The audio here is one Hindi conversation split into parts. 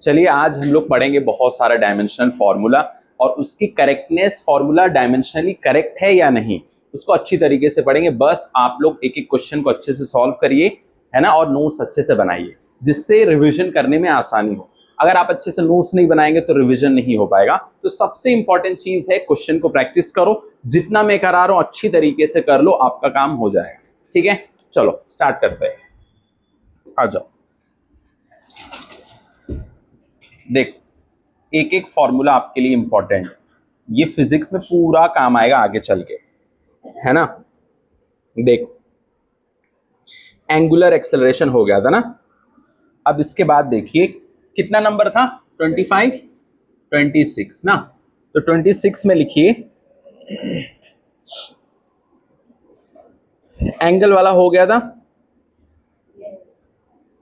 चलिए आज हम लोग पढ़ेंगे बहुत सारा डायमेंशनल फॉर्मूला और उसकी करेक्टनेस, फॉर्मूला डायमेंशनली करेक्ट है या नहीं उसको अच्छी तरीके से पढ़ेंगे। बस आप लोग एक एक क्वेश्चन को अच्छे से सॉल्व करिए, है ना, और नोट्स अच्छे से बनाइए जिससे रिवीजन करने में आसानी हो। अगर आप अच्छे से नोट्स नहीं बनाएंगे तो रिवीजन नहीं हो पाएगा। तो सबसे इंपॉर्टेंट चीज है क्वेश्चन को प्रैक्टिस करो, जितना मैं करा रहा हूं अच्छी तरीके से कर लो, आपका काम हो जाएगा। ठीक है, चलो स्टार्ट करते हैं। आ जाओ, देखो एक एक फॉर्मूला आपके लिए इंपॉर्टेंट, ये फिजिक्स में पूरा काम आएगा आगे चल के, है ना। देखो एंगुलर एक्सेलरेशन हो गया था ना। अब इसके बाद देखिए कितना नंबर था, 25, 26 ना। तो 26 में लिखिए, एंगल वाला हो गया था,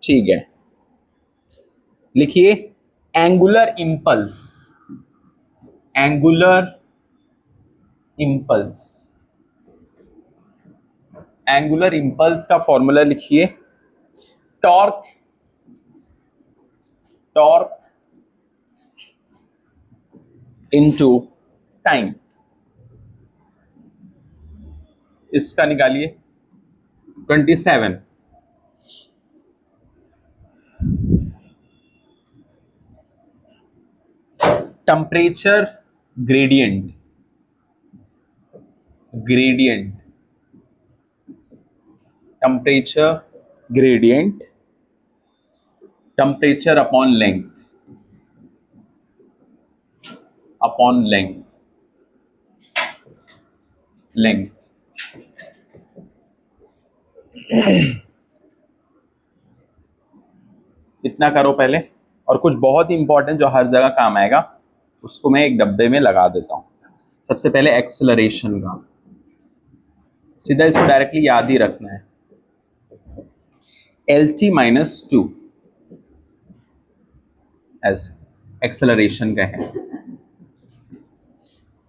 ठीक है। लिखिए angular impulse, angular impulse, angular impulse का फॉर्मूला लिखिए, टॉर्क, टॉर्क इनटू टाइम। इसका निकालिए 27। Temperature gradient, gradient, temperature gradient, temperature upon length, upon length, length. इतना करो पहले, और कुछ बहुत ही इंपॉर्टेंट जो हर जगह काम आएगा उसको मैं एक डब्बे में लगा देता हूं। सबसे पहले एक्सेलरेशन का, सीधा इसको डायरेक्टली याद ही रखना है, LT माइनस 2 ऐसे एक्सेलरेशन का है।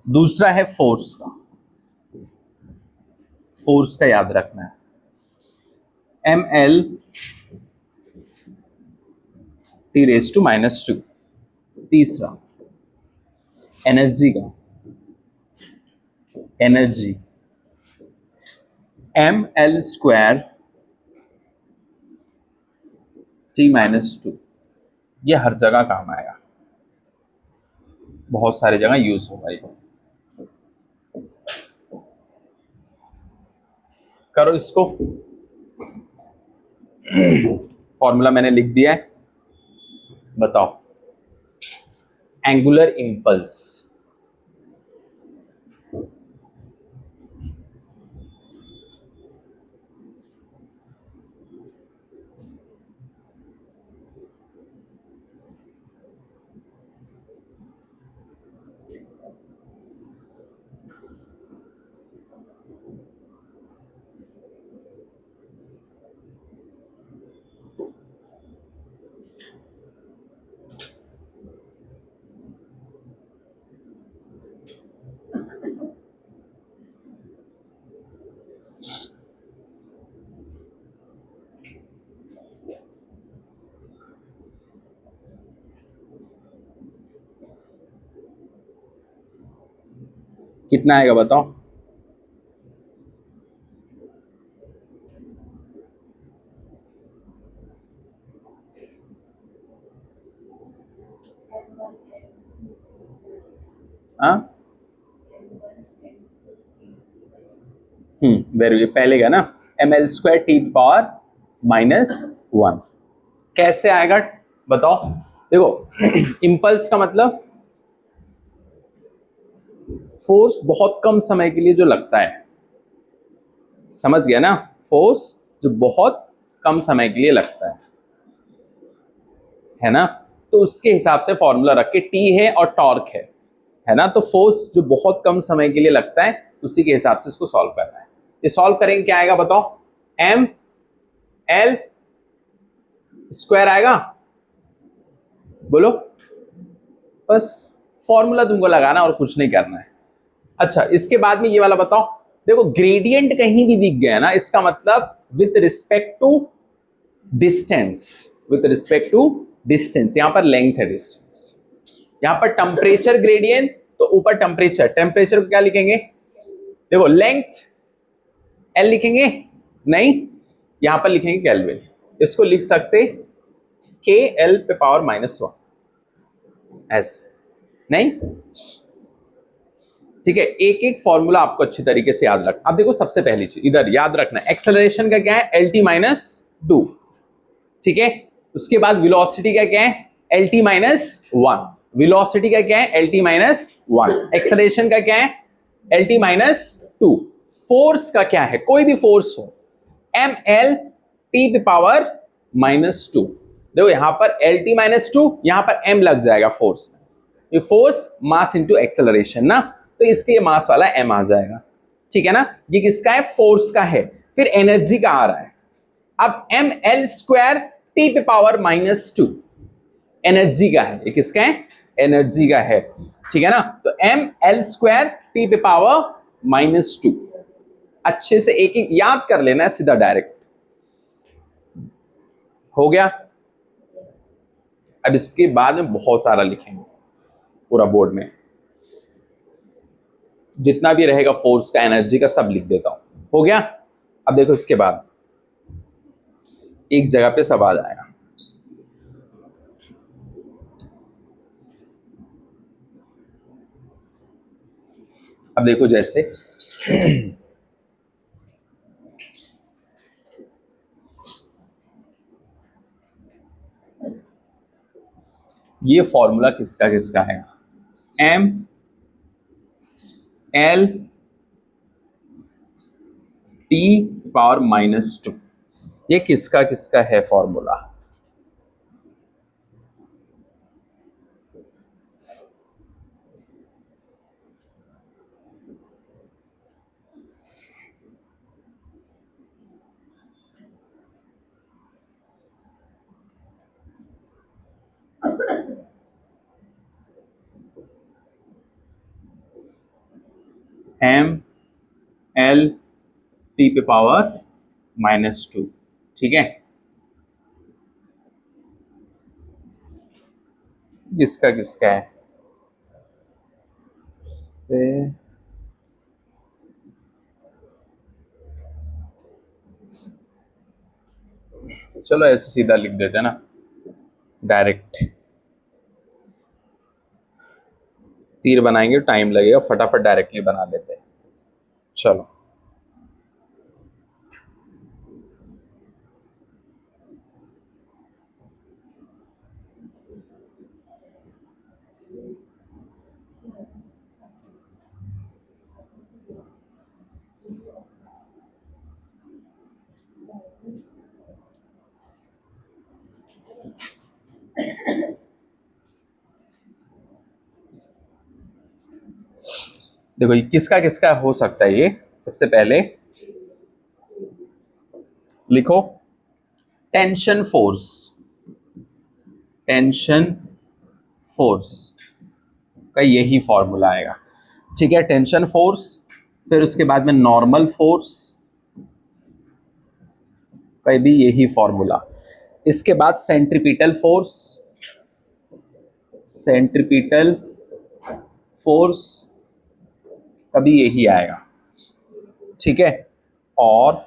दूसरा है फोर्स का, फोर्स का याद रखना है, ML T⁻²। तीसरा एनर्जी का, एनर्जी ML² T⁻²। ये हर जगह काम आएगा, बहुत सारी जगह यूज होगा ये। करो इसको, फॉर्मूला मैंने लिख दिया है, बताओ एंगुलर इंपल्स, कितना आएगा बताओ। वेरी गुड, पहले का ना ML² T⁻⁻1। कैसे आएगा बताओ। देखो इंपल्स का मतलब फोर्स बहुत कम समय के लिए जो लगता है, समझ गया ना, फोर्स जो बहुत कम समय के लिए लगता है ना। तो उसके हिसाब से फॉर्मूला रख के, T है और टॉर्क है ना। तो फोर्स जो बहुत कम समय के लिए लगता है उसी के हिसाब से इसको सॉल्व करना है। ये सॉल्व करेंगे क्या आएगा बताओ, ML² आएगा, बोलो। बस फॉर्मूला तुमको लगाना और कुछ नहीं करना है। अच्छा इसके बाद में ये वाला बताओ। देखो ग्रेडियंट कहीं भी दिख गया ना, इसका मतलब with respect to distance, with respect to distance, यहां पर लेंथ है डिस्टेंस, यहां पर टेम्परेचर ग्रेडियंट, तो ऊपर टेम्परेचर, टेम्परेचर को क्या लिखेंगे, देखो लेंथ एल लिखेंगे नहीं, यहां पर लिखेंगे केल्विन, इसको लिख सकते के एल पे पावर -1 ऐसे नहीं, ठीक है। एक एक फॉर्मूला आपको अच्छी तरीके से याद रखना। अब देखो सबसे पहली चीज इधर याद रखना, एक्सेलरेशन का क्या है, LT -2, ठीक है। उसके बाद वेलोसिटी का क्या है, LT -1, वेलोसिटी का क्या है, LT -1, एक्सेलरेशन का क्या है, LT -2, फोर्स का क्या है, कोई भी फोर्स हो, ML T पे पावर -2, देखो यहां पर LT -2, यहां पर M लग जाएगा फोर्स में, ये फोर्स मास इंटू एक्सेलरेशन ना, तो इसके मास वाला M आ जाएगा, ठीक है ना। ये किसका है, फोर्स का है। फिर एनर्जी का आ रहा है, अब ML² T पे पावर -2 एनर्जी का है, ये किसका है, एनर्जी का है, ठीक है ना। तो ML² T पे पावर -2, अच्छे से एक एक याद कर लेना है, सीधा डायरेक्ट हो गया। अब इसके बाद में बहुत सारा लिखेंगे पूरा बोर्ड में, जितना भी रहेगा फोर्स का, एनर्जी का, सब लिख देता हूं, हो गया। अब देखो इसके बाद एक जगह पे सब आ जाएगा, अब देखो जैसे ये फॉर्मूला किसका किसका है, एम एल टी पावर -2, ये किसका किसका है फॉर्मूला, एम एल टी पे पावर -2, ठीक है। किसका किसका है, चलो ऐसे सीधा लिख देते हैं ना, डायरेक्ट तीर बनाएंगे टाइम लगेगा, फटाफट डायरेक्टली बना लेते हैं, चलो। देखो ये किसका किसका हो सकता है, ये सबसे पहले लिखो, टेंशन फोर्स, टेंशन फोर्स का यही फॉर्मूला आएगा, ठीक है। टेंशन फोर्स, फिर उसके बाद में नॉर्मल फोर्स का भी यही फॉर्मूला, इसके बाद सेंट्रीपिटल फोर्स, सेंट्रीपिटल फोर्स का भी यही आएगा, ठीक है। और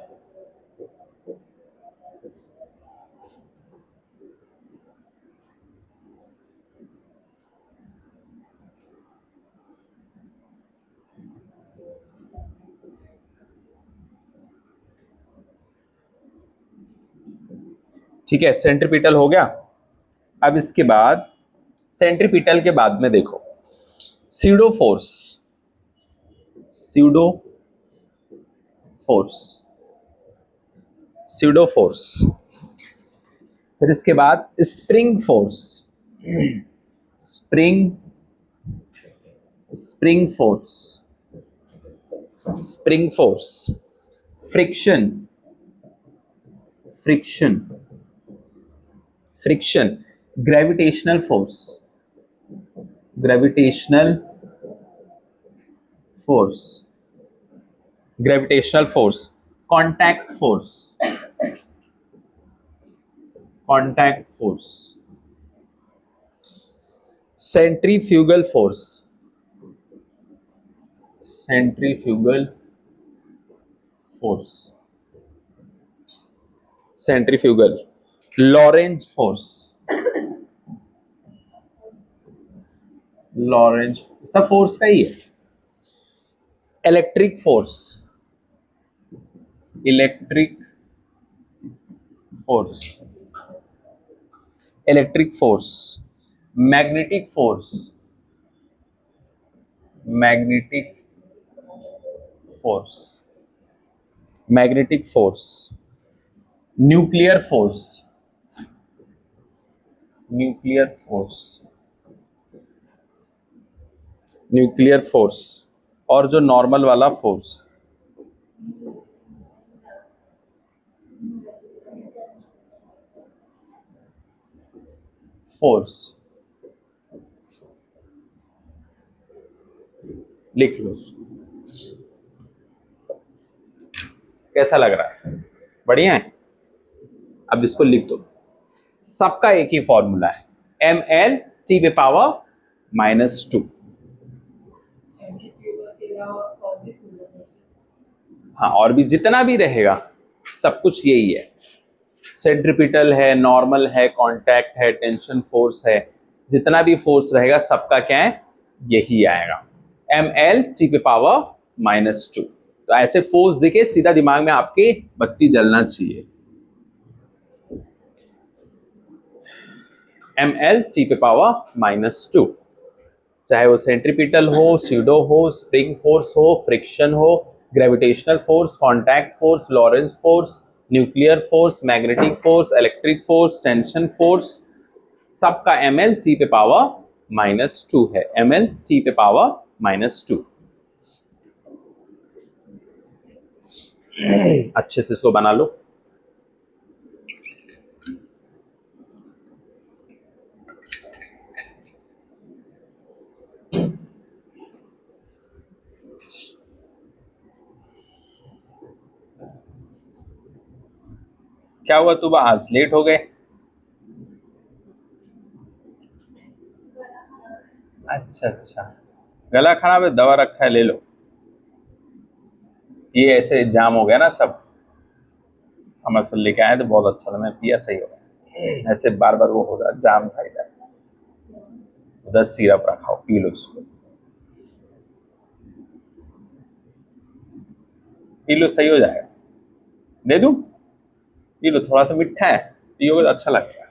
ठीक है, सेंट्रीपिटल हो गया। अब इसके बाद सेंट्रीपिटल के बाद में देखो pseudo force, pseudo force, pseudo force, फिर इसके बाद spring force, spring, spring force, spring force, friction, friction, friction, gravitational force, gravitational force, gravitational force, contact force, contact force, centrifugal force, centrifugal force, centrifugal, Lorentz फोर्स, लॉरेंज सब फोर्स का ही है। Electric force, electric force, electric force, magnetic force, magnetic force, magnetic force, nuclear force, nuclear force, nuclear force, और जो नॉर्मल वाला फोर्स, फोर्स, लिख लो उसको। कैसा लग रहा है? बढ़िया है। अब इसको लिख दो। सबका एक ही फॉर्मूला है, ml T⁻²। हाँ, और भी जितना भी रहेगा सब कुछ यही है। सेंट्रीपिटल है, नॉर्मल है, कांटेक्ट है, टेंशन फोर्स है, जितना भी फोर्स रहेगा सबका क्या है, यही आएगा, ml T⁻²। तो ऐसे फोर्स देखे सीधा दिमाग में आपके बत्ती जलना चाहिए, ml T⁻²। चाहे वो सेंट्रीपिटल हो, स्यूडो हो, स्प्रिंग फोर्स हो, फ्रिक्शन हो, gravitational force, contact force, Lorentz force, nuclear force, magnetic force, electric force, tension force, सबका ml T⁻²है, ml T⁻²। अच्छे से इसको बना लो। क्या हुआ, तू आज लेट हो गए? अच्छा अच्छा, गला खराब है, दवा रखा है, ले लो। ये ऐसे जाम हो गया ना सब, हम असल लेके आए तो बहुत अच्छा था, मैं पिया, सही हो गया। ऐसे बार बार वो हो रहा जाम था इधर, उधर सिरप रखा हो, पी लो इसको, पी लो, सही हो जाएगा। दे दूं? पी लो, थोड़ा सा मीठा है, पियोगे तो अच्छा लगेगा।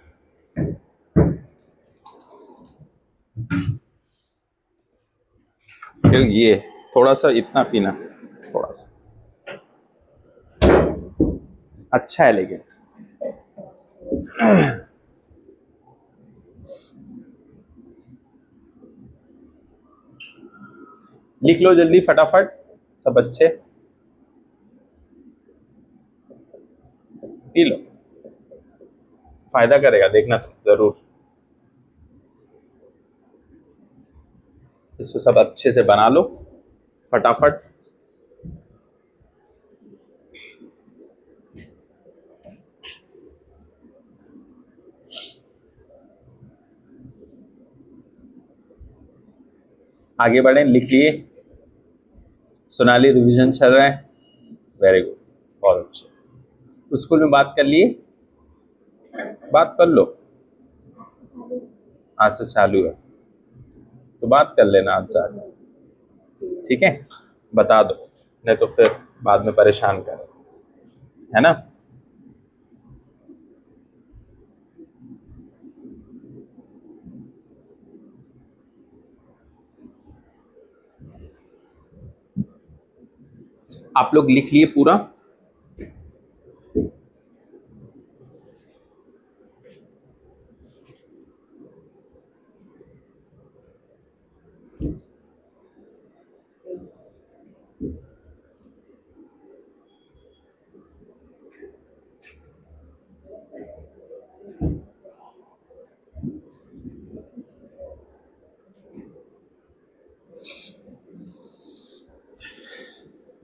क्योंकि ये थोड़ा सा इतना पीना, थोड़ा सा अच्छा है लेकिन। लिख लो जल्दी फटाफट सब बच्चे, पी लो, फायदा करेगा, देखना तुम जरूर। इसको सब अच्छे से बना लो फटाफट। आगे बढ़े, लिख लिए? सोनाली रिवीजन चल रहा है, वेरी गुड, बहुत अच्छे। स्कूल में बात कर लिए? बात कर लो, आज से चालू है तो बात कर लेना आज जाके, ठीक है? बता दो, नहीं तो फिर बाद में परेशान कर, है ना? आप लोग लिख लिए पूरा?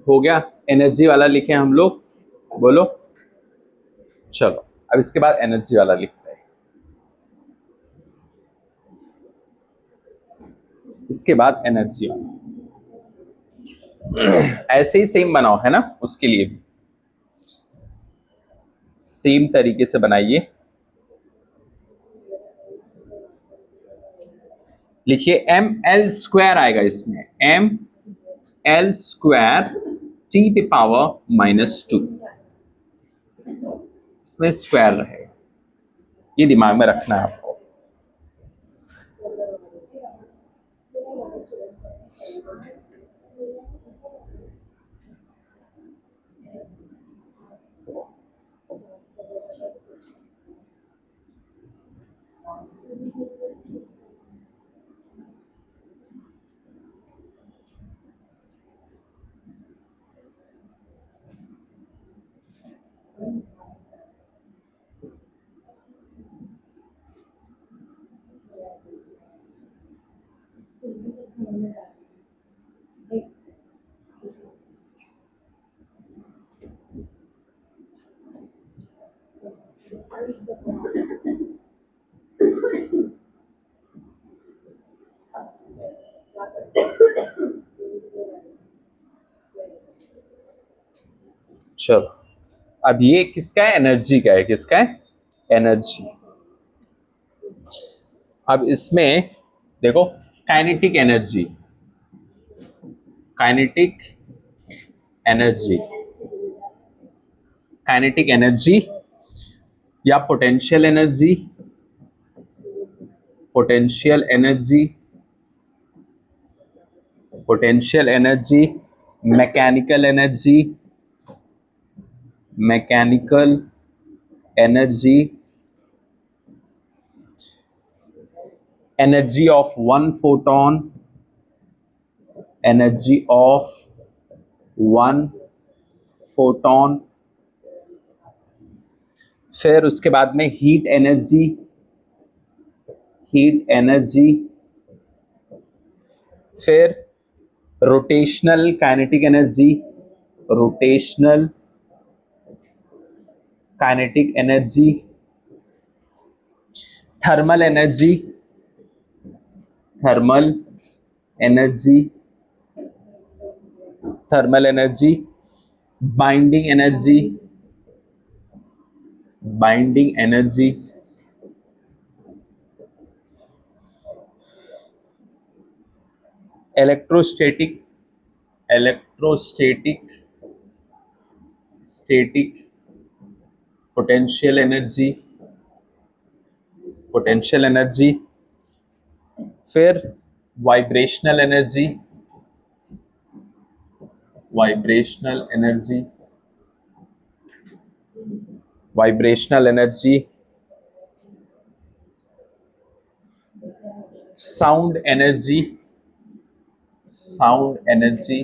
हो गया? एनर्जी वाला लिखे हम लोग, बोलो। चलो अब इसके बाद एनर्जी वाला लिखते हैं। इसके बाद एनर्जी ऑन। ऐसे ही सेम बनाओ है ना, उसके लिए भी सेम तरीके से बनाइए। लिखिए एम एल स्क्वायर आएगा इसमें, एम एल स्क्वायर टी पे पावर -2, इसमें स्क्वायर रहेगा, ये दिमाग में रखना है आपको। चलो, अब ये किसका है, एनर्जी का है, किसका है, एनर्जी। अब इसमें देखो kinetic energy, kinetic energy, kinetic energy या potential energy, potential energy, potential energy, mechanical energy, mechanical energy, energy of one photon, energy of one photon, फिर उसके बाद में हीट एनर्जी, हीट एनर्जी, फिर rotational kinetic energy, rotational kinetic energy, thermal energy, thermal energy, thermal energy, binding energy, binding energy, electrostatic, electrostatic, static potential energy, potential energy, फिर vibrational energy, vibrational energy, vibrational energy, sound energy, sound energy,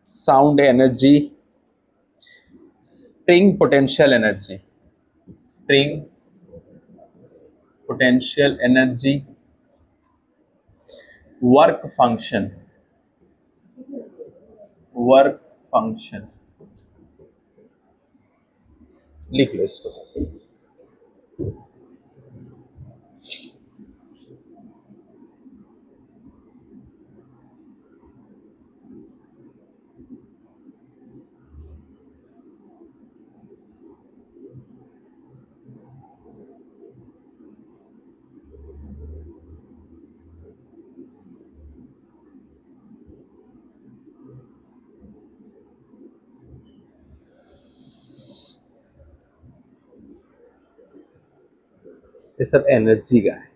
sound energy, spring potential energy, spring potential energy, work function, work function, लिख लो इसको सब। ये सब एनर्जी का है।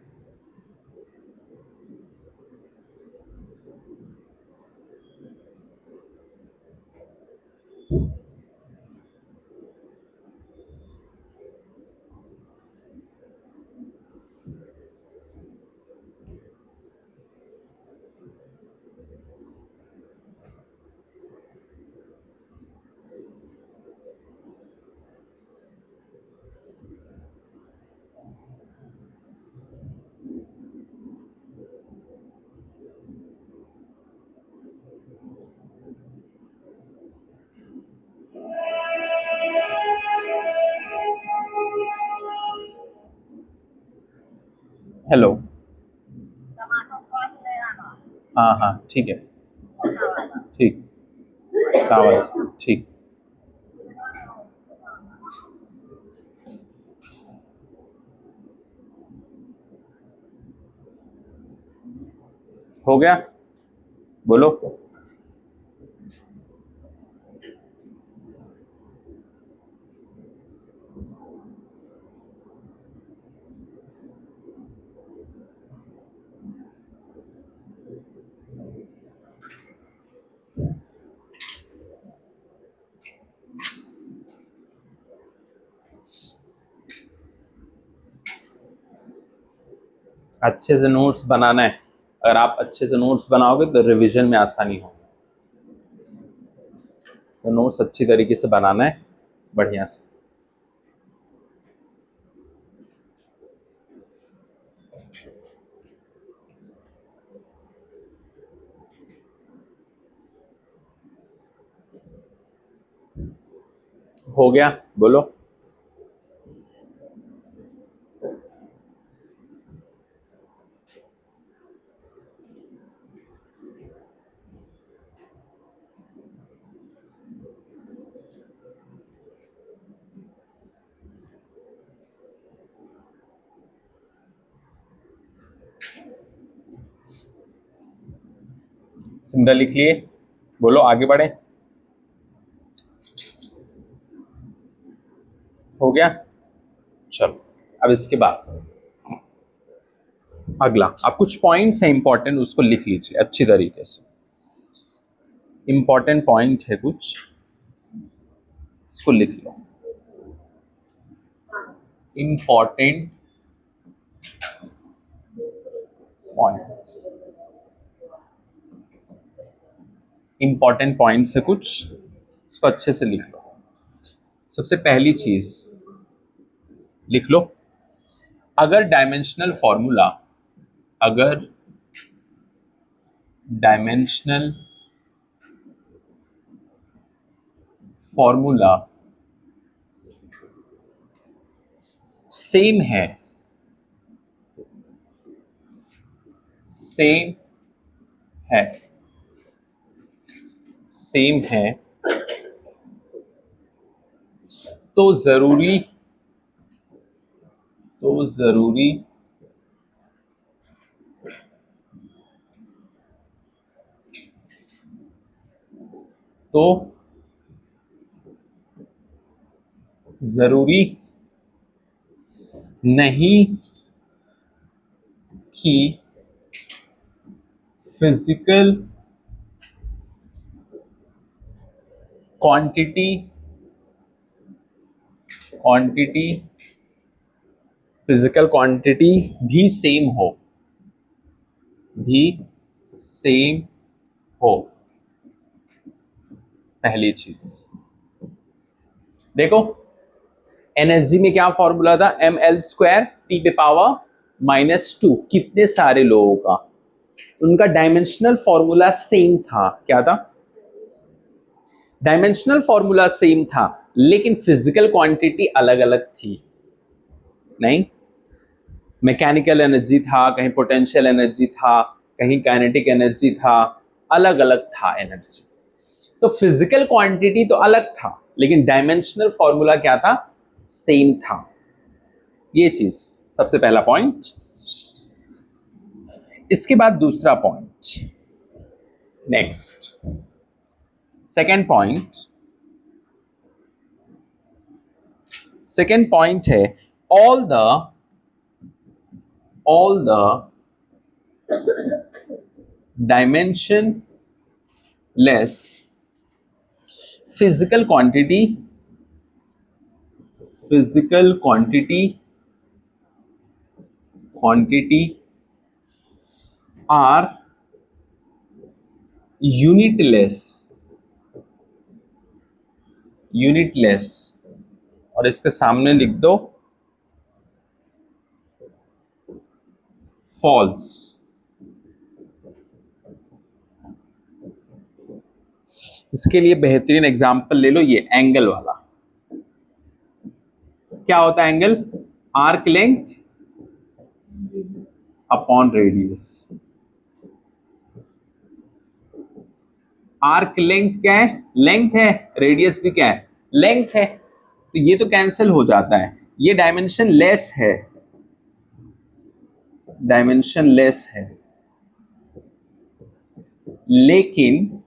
हेलो, हाँ हाँ ठीक है, ठीक, श्रावण, ठीक। हो गया, बोलो। अच्छे से नोट्स बनाना है। अगर आप अच्छे से नोट्स बनाओगे तो रिवीजन में आसानी होगी। तो नोट्स अच्छी तरीके से बनाना है, बढ़िया से। हो गया, बोलो। सिमरन लिख लिए, बोलो आगे बढ़े। हो गया, चलो। अब इसके बाद अगला, अब कुछ पॉइंट्स हैं इंपॉर्टेंट, उसको लिख लीजिए अच्छी तरीके से। इंपॉर्टेंट पॉइंट है कुछ, इसको लिख लो। इंपॉर्टेंट पॉइंट्स, इंपॉर्टेंट पॉइंट्स है कुछ, इसको अच्छे से लिख लो। सबसे पहली चीज लिख लो, अगर डायमेंशनल फॉर्मूला, अगर डायमेंशनल फॉर्मूला सेम है, सेम है, सेम है, तो जरूरी, तो जरूरी तो जरूरी नहीं कि physical quantity, quantity, physical quantity भी सेम हो, भी सेम हो। पहली चीज देखो, एनर्जी में क्या फॉर्मूला था, ml² टी पे पावर -2, कितने सारे लोगों का, उनका डायमेंशनल फॉर्मूला सेम था। क्या था? डायमेंशनल फॉर्मूला सेम था, लेकिन फिजिकल क्वांटिटी अलग अलग थी। नहीं, मैकेनिकल एनर्जी था, कहीं पोटेंशियल एनर्जी था, कहीं काइनेटिक एनर्जी था, अलग अलग था एनर्जी। तो फिजिकल क्वांटिटी तो अलग था, लेकिन डायमेंशनल फॉर्मूला क्या था, सेम था। ये चीज सबसे पहला पॉइंट। इसके बाद दूसरा point, next second point, second point है all the dimensionless physical quantity, physical quantity are unitless, unitless, और इसके सामने लिख दो false। इसके लिए बेहतरीन एग्जांपल ले लो, ये एंगल वाला। क्या होता है angle? Arc length upon radius. Arc length क्या है? लेंथ है। रेडियस भी क्या है? लेंथ है। तो ये तो कैंसिल हो जाता है, ये डायमेंशन लेस है, डायमेंशन लेस है, लेकिन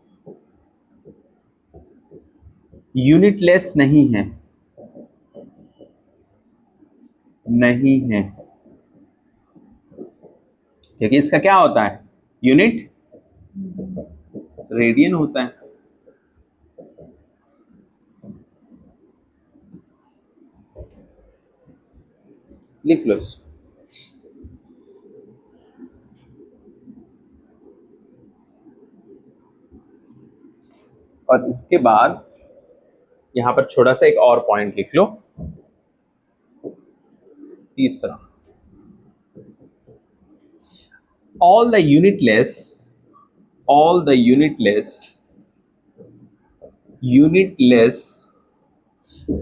यूनिट लेस नहीं है, नहीं है, क्योंकि इसका क्या होता है? यूनिट रेडियन होता है। लिख लो इसको। और इसके बाद यहां पर छोटा सा एक और पॉइंट लिख लो, तीसरा, all the unitless, all the unitless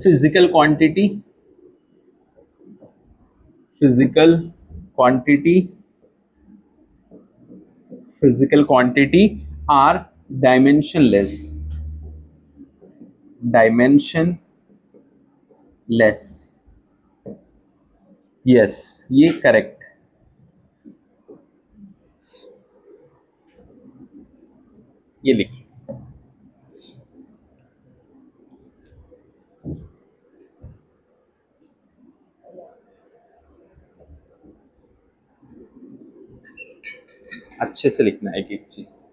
physical quantity, physical quantity, physical quantity are dimensionless, dimensionless, yes, ये करेक्ट, ये लिखिए। अच्छे से लिखना है एक एक चीज।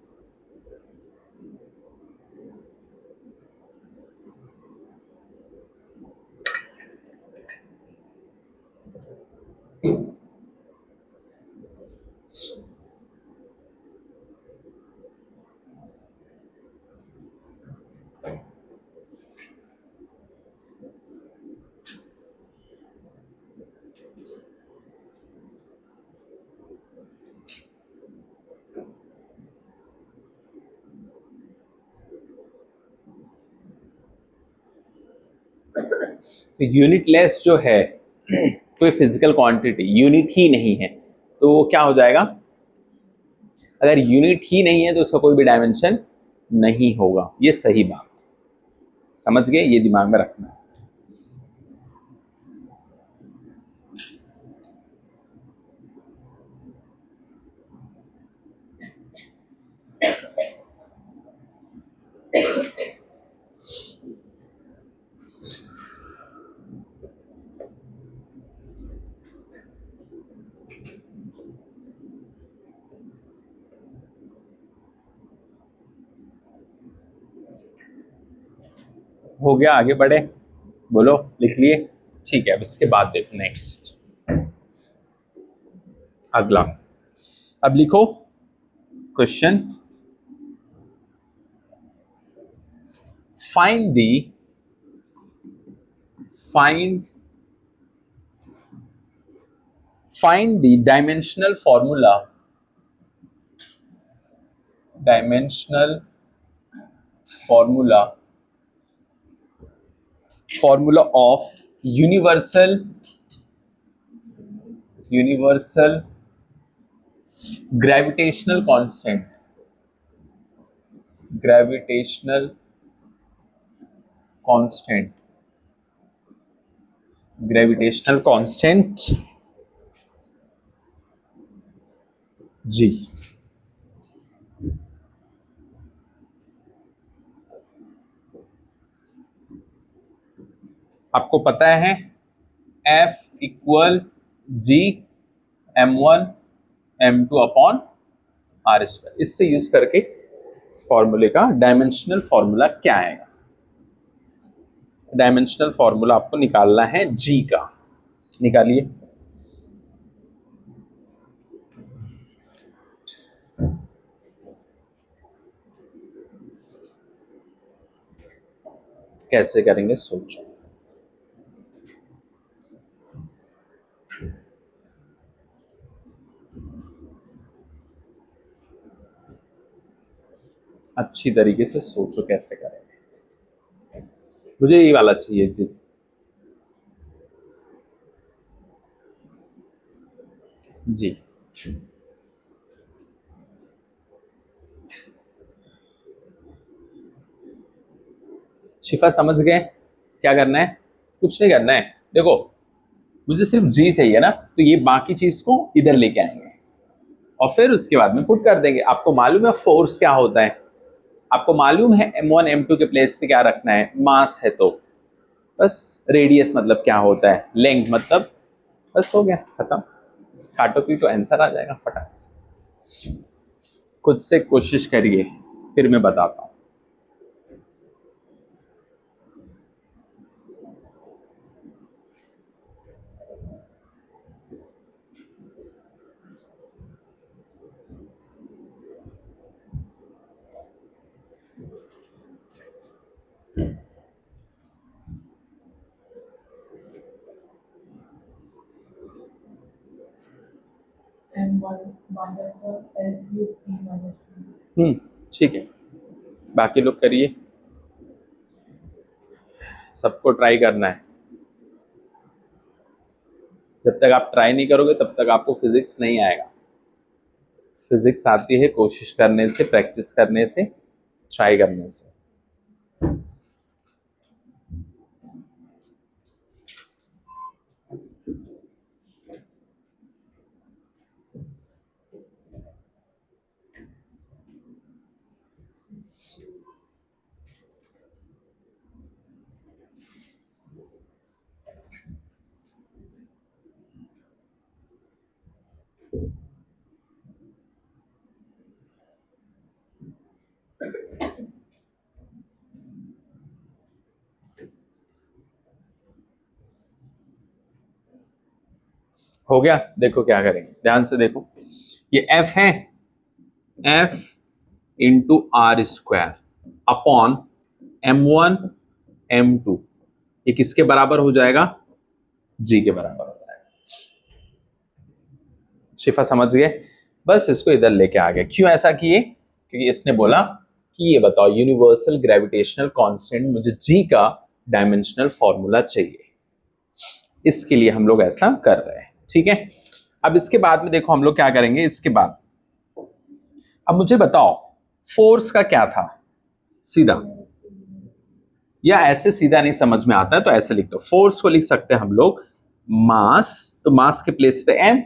तो यूनिटलेस जो है कोई फिजिकल क्वांटिटी यूनिट ही नहीं है, तो वो क्या हो जाएगा? अगर यूनिट ही नहीं है तो उसका कोई भी डायमेंशन नहीं होगा। ये सही बात, समझ गए? ये दिमाग में रखना है। हो गया, आगे बढ़े, बोलो, लिख लिए? ठीक है, अब इसके बाद देखो नेक्स्ट, अगला। अब लिखो question, find the, find find the dimensional formula, dimensional formula, formula of universal, universal gravitational constant, gravitational constant, gravitational constant G. आपको पता है F equal G m1 m2 upon R square. इससे यूज करके इस फॉर्मूले का डायमेंशनल फॉर्मूला क्या आएगा? डायमेंशनल फॉर्मूला आपको निकालना है जी का, निकालिए। कैसे करेंगे सोचो। अच्छी तरीके से सोचो कैसे करेंगे। मुझे ये वाला चाहिए जी। जी शिफा समझ गए क्या करना है? कुछ नहीं करना है। देखो मुझे सिर्फ जी चाहिए ना, तो ये बाकी चीज को इधर लेके आएंगे और फिर उसके बाद में पुट कर देंगे। आपको मालूम है फोर्स क्या होता है, आपको मालूम है m1 m2 के प्लेस पे क्या रखना है, मास है तो बस, रेडियस मतलब क्या होता है, लेंथ मतलब, बस हो गया खत्म। काटो पीटो आंसर आ जाएगा फटाक से। खुद से कोशिश करिए फिर मैं बताता हूं। ठीक है, बाकी लोग करिए, सबको ट्राई करना है। जब तक आप ट्राई नहीं करोगे तब तक आपको फिजिक्स नहीं आएगा। फिजिक्स आती है कोशिश करने से, प्रैक्टिस करने से, ट्राई करने से। हो गया? देखो क्या करेंगे, ध्यान से देखो, ये एफ है, F into R square upon m1 m2, ये किसके बराबर हो जाएगा, जी के बराबर हो जाएगा। शिफा समझ गए? बस इसको इधर लेके आ गए। क्यों ऐसा किए? क्योंकि इसने बोला कि ये बताओ यूनिवर्सल ग्रेविटेशनल कांस्टेंट, मुझे जी का डायमेंशनल फॉर्मूला चाहिए, इसके लिए हम लोग ऐसा कर रहे हैं। ठीक है, अब इसके बाद में देखो हम लोग क्या करेंगे इसके बाद। अब मुझे बताओ फोर्स का क्या था, सीधा, या ऐसे सीधा नहीं समझ में आता है तो ऐसे लिख दो। फोर्स को लिख सकते हैं हम लोग मास, तो मास के प्लेस पे m,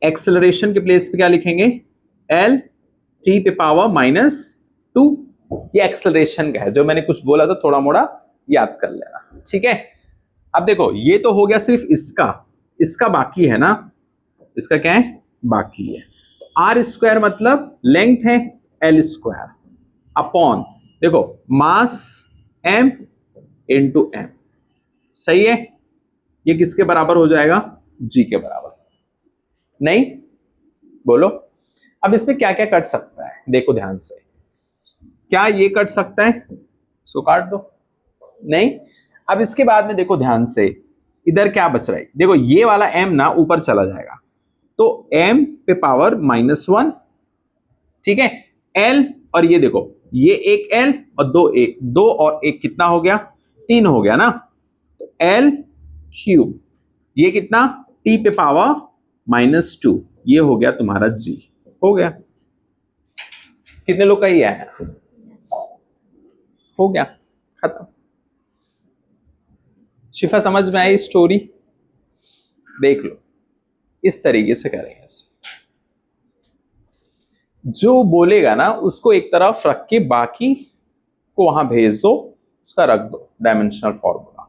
एक्सेलरेशन के प्लेस पे क्या लिखेंगे, l, t पे पावर -2। ये एक्सेलरेशन का है, जो मैंने कुछ बोला था थोड़ा मोड़ा याद कर लेना। ठीक है, अब देखो ये तो हो गया सिर्फ इसका, इसका बाकी है ना, इसका क्या है, बाकी है। आर स्क्वायर मतलब लेंथ है, एल स्क्वायर अपॉन, देखो मास m इंटू एम, सही है, ये किसके बराबर हो जाएगा, जी के बराबर। नहीं बोलो, अब इसमें क्या क्या कट सकता है, देखो ध्यान से, क्या ये कट सकता है, इसको काट दो, नहीं। अब इसके बाद में देखो ध्यान से, इधर क्या बच रहा है, देखो ये वाला m ना ऊपर चला जाएगा, तो m पे पावर -1, ठीक है, l, और ये देखो ये एक l और दो एक, दो और एक कितना हो गया, 3 हो गया ना, तो l क्यूब, ये कितना, t पे पावर -2, ये हो गया तुम्हारा g, हो गया। कितने लोग का ये आया, हो गया खत्म। शिफा समझ में आई स्टोरी? देख लो इस तरीके से करेंगे इसको। जो बोलेगा ना उसको एक तरफ रख के बाकी को वहां भेज दो, उसका रख दो डायमेंशनल फॉर्मूला,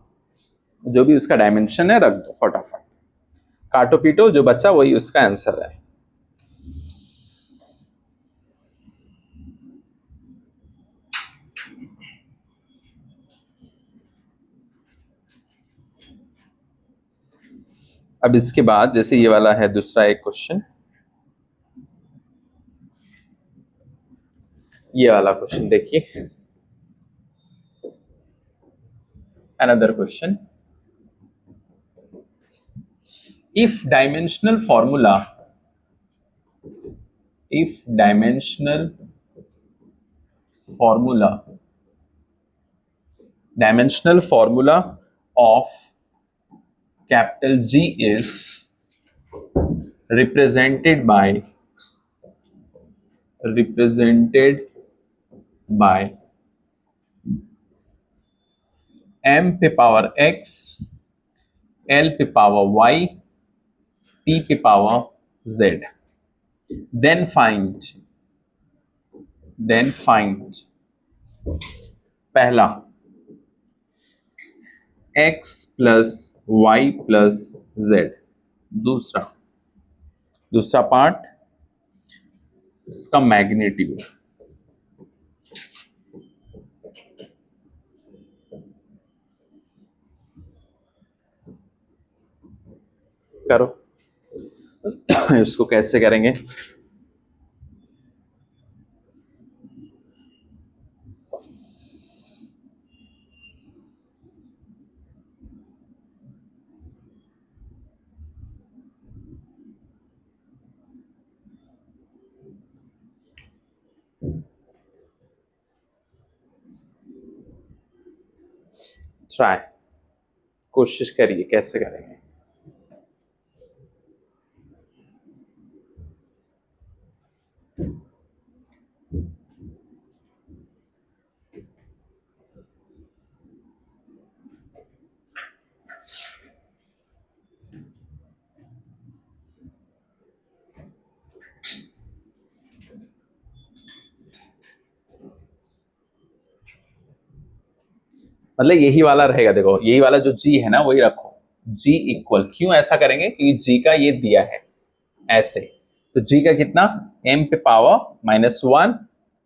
जो भी उसका डायमेंशन है रख दो फटाफट, काटो पीटो जो बच्चा वही उसका आंसर है। अब इसके बाद जैसे ये वाला है दूसरा एक क्वेश्चन, ये वाला क्वेश्चन देखिए, another question, if dimensional formula, if dimensional formula, dimensional formula of capital G is represented by m पे पावर x, l पे पावर y, t पे पावर z. then find पहला x plus y plus z, दूसरा पार्ट उसका मैग्नीट्यूड. करो. इसको कैसे करेंगे? ट्राई, कोशिश करिए कैसे करेंगे. मतलब यही वाला रहेगा. देखो यही वाला जो g है ना वही रखो. g इक्वल, क्यों ऐसा करेंगे? क्योंकि g का ये दिया है ऐसे. तो g का कितना? m पे पावर -1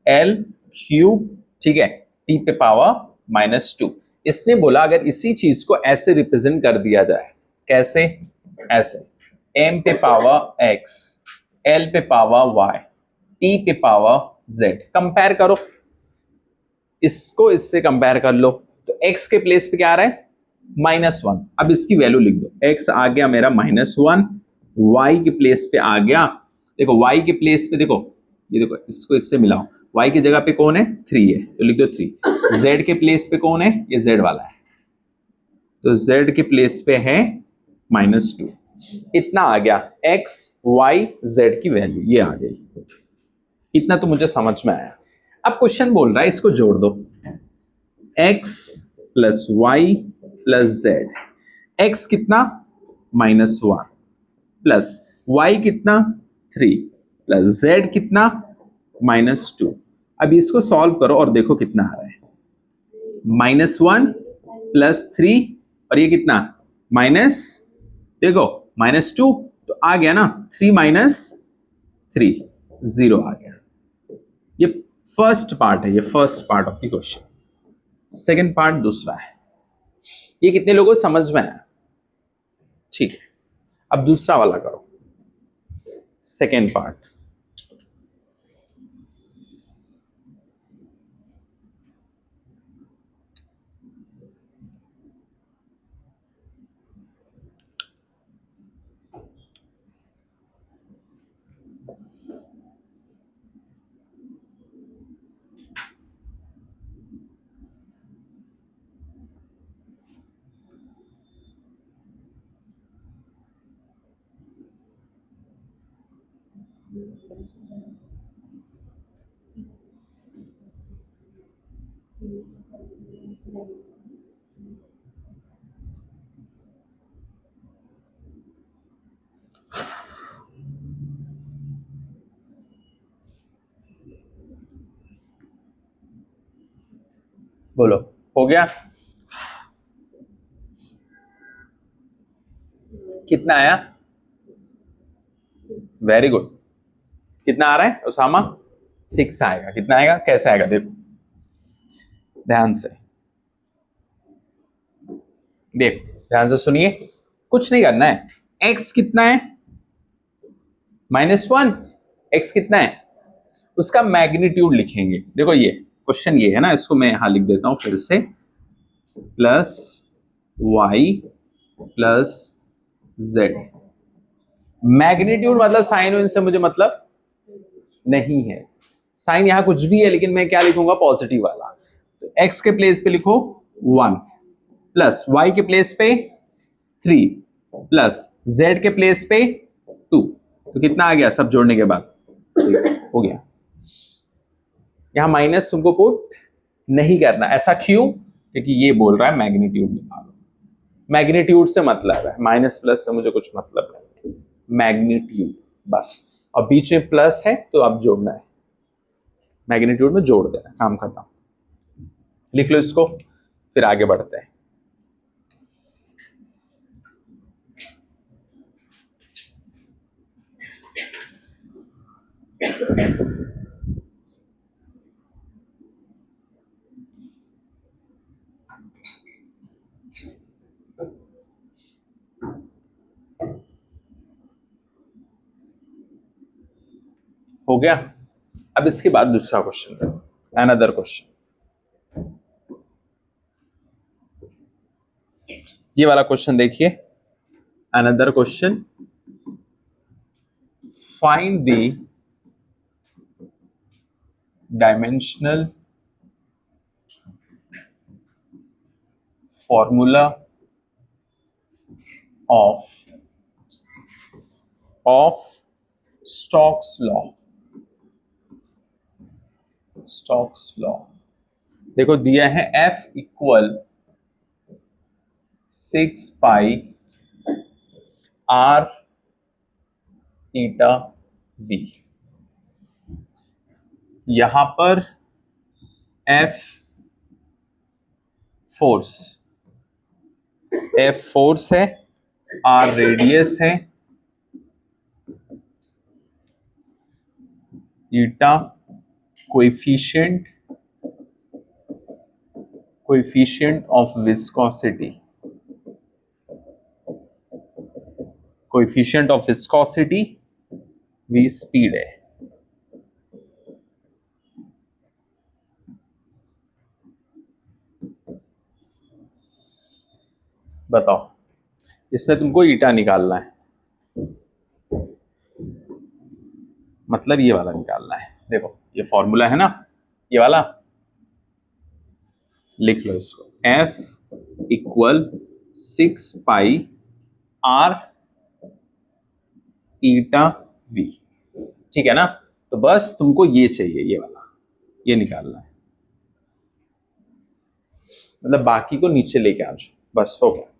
l क्यूब, ठीक है, t पे पावर -2. इसने बोला अगर इसी चीज को ऐसे रिप्रेजेंट कर दिया जाए. कैसे? ऐसे m पे पावर x, l पे पावर y, t पे पावर z. कंपेयर करो, इसको इससे कंपेयर कर लो. तो x के प्लेस पे क्या आ रहा है? -1. अब इसकी वैल्यू लिख दो. x आ गया मेरा -1, y के प्लेस पे आ गया. देखो y के प्लेस पे देखो, ये देखो इसको इससे मिलाओ. y की जगह पे कौन है? 3 है, तो लिख दो 3. z के प्लेस पे कौन है? ये z वाला है, तो z के प्लेस पे है -2. इतना आ गया x y z की वैल्यू, ये आ गई. इतना तो मुझे समझ में आया. अब क्वेश्चन बोल रहा है इसको जोड़ दो. x plus Y plus Z. x कितना? -1 प्लस y कितना? 3 प्लस z कितना? -2. अब इसको सॉल्व करो और देखो कितना आ रहा है. -1 प्लस 3 और ये कितना? देखो -2, तो आ गया ना 3 - 3, 0 आ गया. ये फर्स्ट पार्ट है, ये first part of the question. Second part दूसरा है. ये कितने लोगों को समझ में आया? ठीक है, अब दूसरा वाला करो, सेकंड पार्ट. बोलो, हो गया? कितना आया? Very good. कितना आ रहा है उसामा? 6 आएगा. कितना आएगा? कैसे आएगा देखो ध्यान से. देखो ध्यान से सुनिए, कुछ नहीं करना है. x कितना है? -1. x कितना है? उसका मैग्नीट्यूड लिखेंगे. देखो ये क्वेश्चन ये है ना, इसको मैं यहां लिख देता हूं फिर से. Plus y plus z. Magnitude मतलब साइन इन से मुझे मतलब नहीं है. साइन यहां कुछ भी है, लेकिन मैं क्या लिखूंगा? पॉजिटिव वाला. तो x के प्लेस पे लिखो 1 प्लस y के प्लेस पे 3 प्लस z के प्लेस पे 2. तो कितना आ गया सब जोड़ने के बाद? 6 हो गया. यहां माइनस तुमको पुट नहीं करना. ऐसा क्यों? क्योंकि ये बोल रहा है मैग्नीट्यूड निकालो। मैग्नीट्यूड से मतलब है, माइनस प्लस से मुझे कुछ मतलब नहीं, मैग्नीट्यूड बस। और बीच में प्लस है तो अब जोड़ना है, मैग्नीट्यूड में जोड़ देना, काम खत्म। लिख लो इसको, फिर आगे बढ़ते हैं। हो गया। अब इसके बाद दूसरा क्वेश्चन देखो, अनदर क्वेश्चन। ये वाला क्वेश्चन देखिए, another question, find the dimensional formula of Stokes law. Stokes law देखो दिया है, F इक्वल 6 पाई R थीटा V। यहां पर F फोर्स है, R रेडियस है, theta coefficient of viscosity, V speed है। बताओ, इसमें तुमको ईटा निकालना है, मतलब ये वाला निकालना है। देखो ये फॉर्मूला है ना, ये वाला, लिख लो इसको, F इक्वल 6 पाई R ईटा V, ठीक है ना। तो बस तुमको ये चाहिए, ये वाला, ये निकालना है, मतलब बाकी को नीचे लेके आ जाओ, बस हो गया।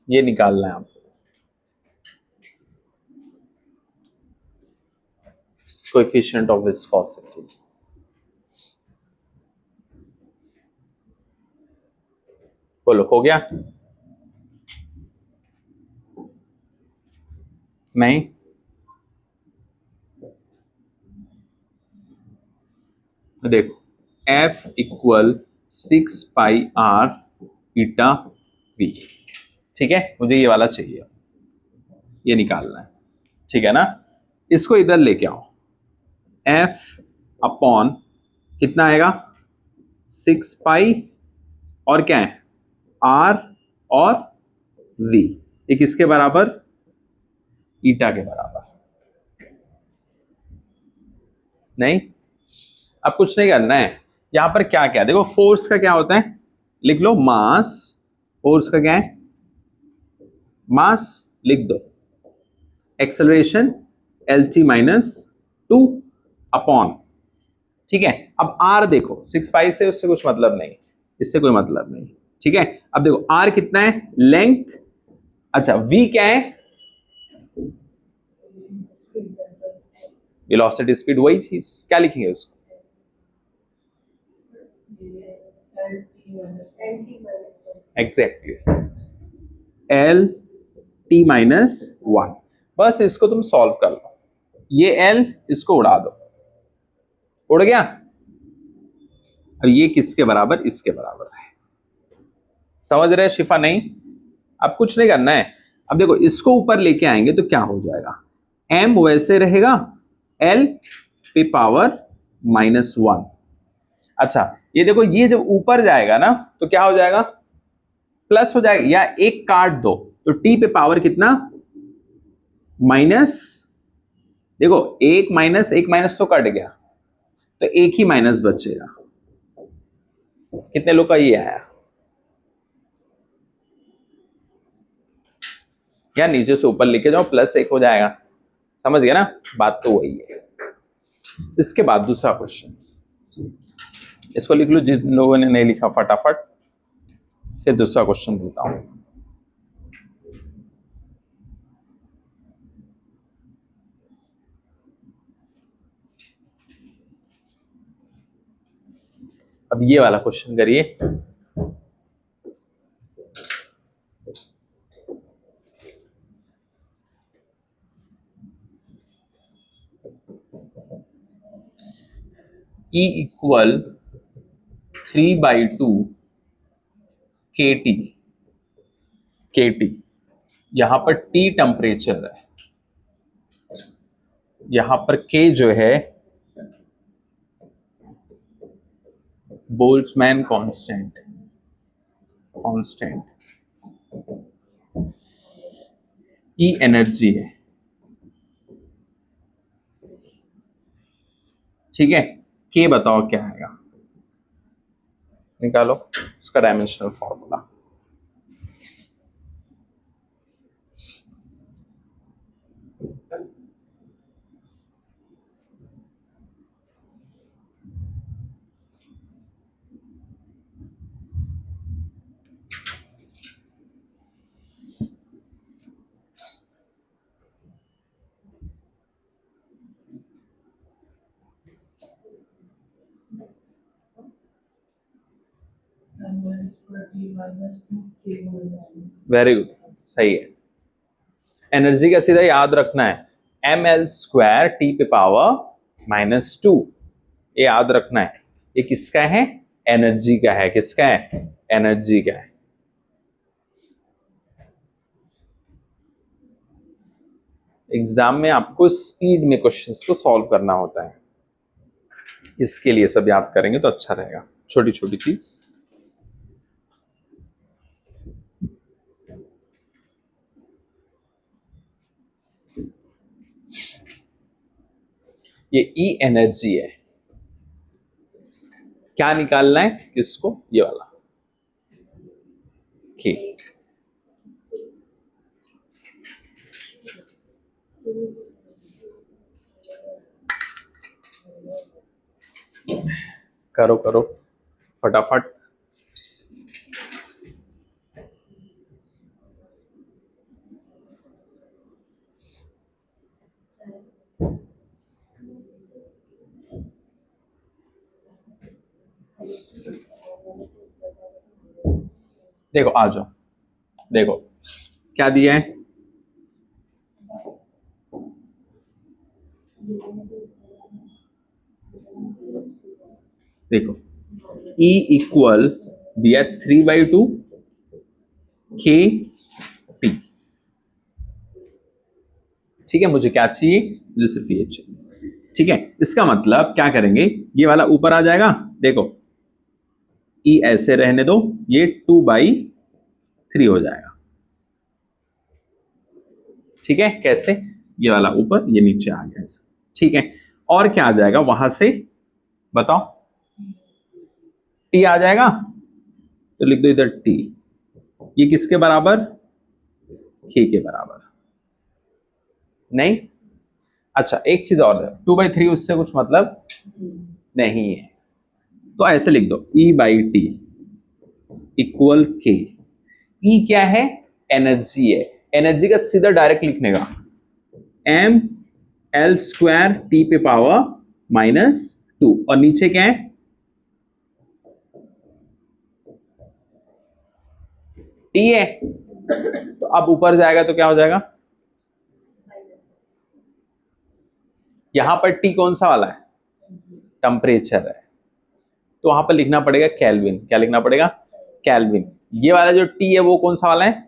ये निकालना है आपको, कोएफिशिएंट ऑफ विस्कोसिटी। बोलो हो गया? नहीं, देखो F इक्वल 6 पाई R ईटा V, ठीक है, मुझे ये वाला चाहिए, ये निकालना है, ठीक है ना। इसको इधर लेके आओ, F अपॉन कितना आएगा, 6 पाई और क्या है, R और V, ये किसके बराबर, ईटा के बराबर। नहीं, अब कुछ नहीं करना है, यहां पर क्या क्या, देखो फोर्स का क्या होता है, लिख लो मास, फोर्स का क्या है, मास, लिख दो, एक्सेलरेशन LT माइनस 2 अपॉन, ठीक है। अब R देखो 6 पाई से, उससे कुछ मतलब नहीं, इससे कोई मतलब नहीं, ठीक है। अब देखो R कितना है, लेंथ, अच्छा V क्या है, वेलोसिटी स्पीड, वही चीज, क्या लिखेंगे उसको, एग्जैक्टली LT माइनस 1। बस इसको तुम सॉल्व कर लो, ये एल इसको उड़ा दो, उड़ गया। अब ये किसके बराबर, इसके बराबर है। समझ रहे शिफा? नहीं, अब कुछ नहीं करना है। अब देखो इसको ऊपर लेके आएंगे तो क्या हो जाएगा, m वैसे रहेगा, l पे पावर -1। अच्छा ये देखो, ये जब ऊपर जाएगा ना तो क्या हो जाएगा, प्लस हो जाएगा, या एक काट दो तो t पे पावर कितना, माइनस। देखो एक माइनस तो कट गया, तो एक ही माइनस बचेगा। कितने लोग का ये आया, या नीचे से ऊपर लेके जाओ +1 हो जाएगा। समझ गया ना, बात तो वही है। इसके बाद दूसरा क्वेश्चन, इसको लिख लो जिन लोगों ने नहीं लिखा फटाफट, फिर दूसरा क्वेश्चन देता हूं। अब ये वाला क्वेश्चन करिए। E equal 3/2 KT। यहां पर T टेम्परेचर है, यहां पर K जो है बोल्ट्जमैन कांस्टेंट, E एनर्जी है, ठीक है। K बताओ क्या आएगा, निकालो उसका डायमेंशनल फॉर्मूला। वेरी गुड, सही है। एनर्जी का सीधा याद रखना है, ml² T पे पावर -2, ये याद रखना है। ये किसका है, एनर्जी का है। किसका है, एनर्जी का है। एग्जाम में आपको स्पीड में क्वेश्चंस को सॉल्व करना होता है, इसके लिए सब याद करेंगे तो अच्छा रहेगा, छोटी छोटी चीज। ये ई एनर्जी है, क्या निकालना है किसको, ये वाला ठीक। करो करो फटाफट। देखो आ जाओ, देखो क्या दिया है, देखो E इक्वल दिया 3/2 KT, ठीक है। मुझे क्या चाहिए, मुझे सिर्फ ये चाहिए, ठीक है। इसका मतलब क्या करेंगे, ये वाला ऊपर आ जाएगा, देखो E ऐसे रहने दो, ये 2/3 हो जाएगा, ठीक है। कैसे, ये वाला ऊपर ये नीचे आ गया ऐसे, ठीक है। और क्या आ जाएगा वहां से बताओ, T आ जाएगा, तो लिख दो इधर T। ये किसके बराबर, K के बराबर, नहीं। अच्छा एक चीज और, 2/3 उससे कुछ मतलब नहीं है, तो ऐसे लिख दो E/T इक्वल K। E क्या है, एनर्जी है, एनर्जी का सीधा डायरेक्ट लिखने का, ml² T पे पावर -2, और नीचे क्या है, T है। तो अब ऊपर जाएगा तो क्या हो जाएगा, यहां पर टी कौन सा वाला है, टेम्परेचर है, तो वहां पर लिखना पड़ेगा केल्विन। क्या लिखना पड़ेगा, केल्विन। ये वाला जो टी है वो कौन सा वाला है,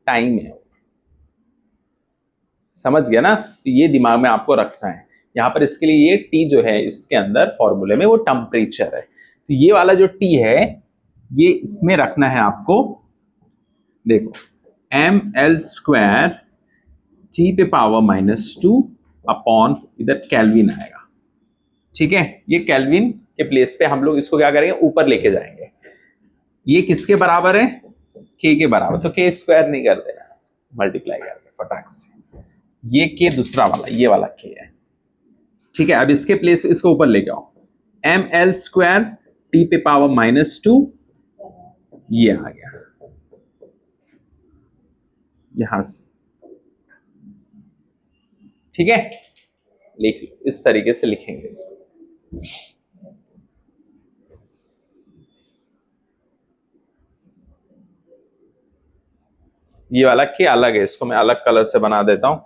टाइम है। समझ गया ना, तो ये दिमाग में आपको रखना है। यहाँ पर इसके लिए ये टी जो है इसके अंदर फॉर्मूले में वो टेम्परेचर है, तो ये वाला जो टी है ये इसमें रखना है आपको। देखो ml² टी पे पावर -2 अपॉन इधर केल्विन आएगा, ठीक है। ये केल्विन के प्लेस पे हम लोग इसको क्या करेंगे, ऊपर लेके जाएंगे। ये किसके बराबर है, के बराबर, तो k² नहीं कर देना, मल्टीप्लाई करके फटाक से। ये के दूसरा वाला, ये वाला के है, ठीक है। अब इसके प्लेस पे इसको ऊपर लेके आओ, ml² टी पे पावर -2, ये आ गया यहां से, ठीक है। लिख लो, इस तरीके से लिखेंगे इसको। ये वाला के अलग है, इसको मैं अलग कलर से बना देता हूं।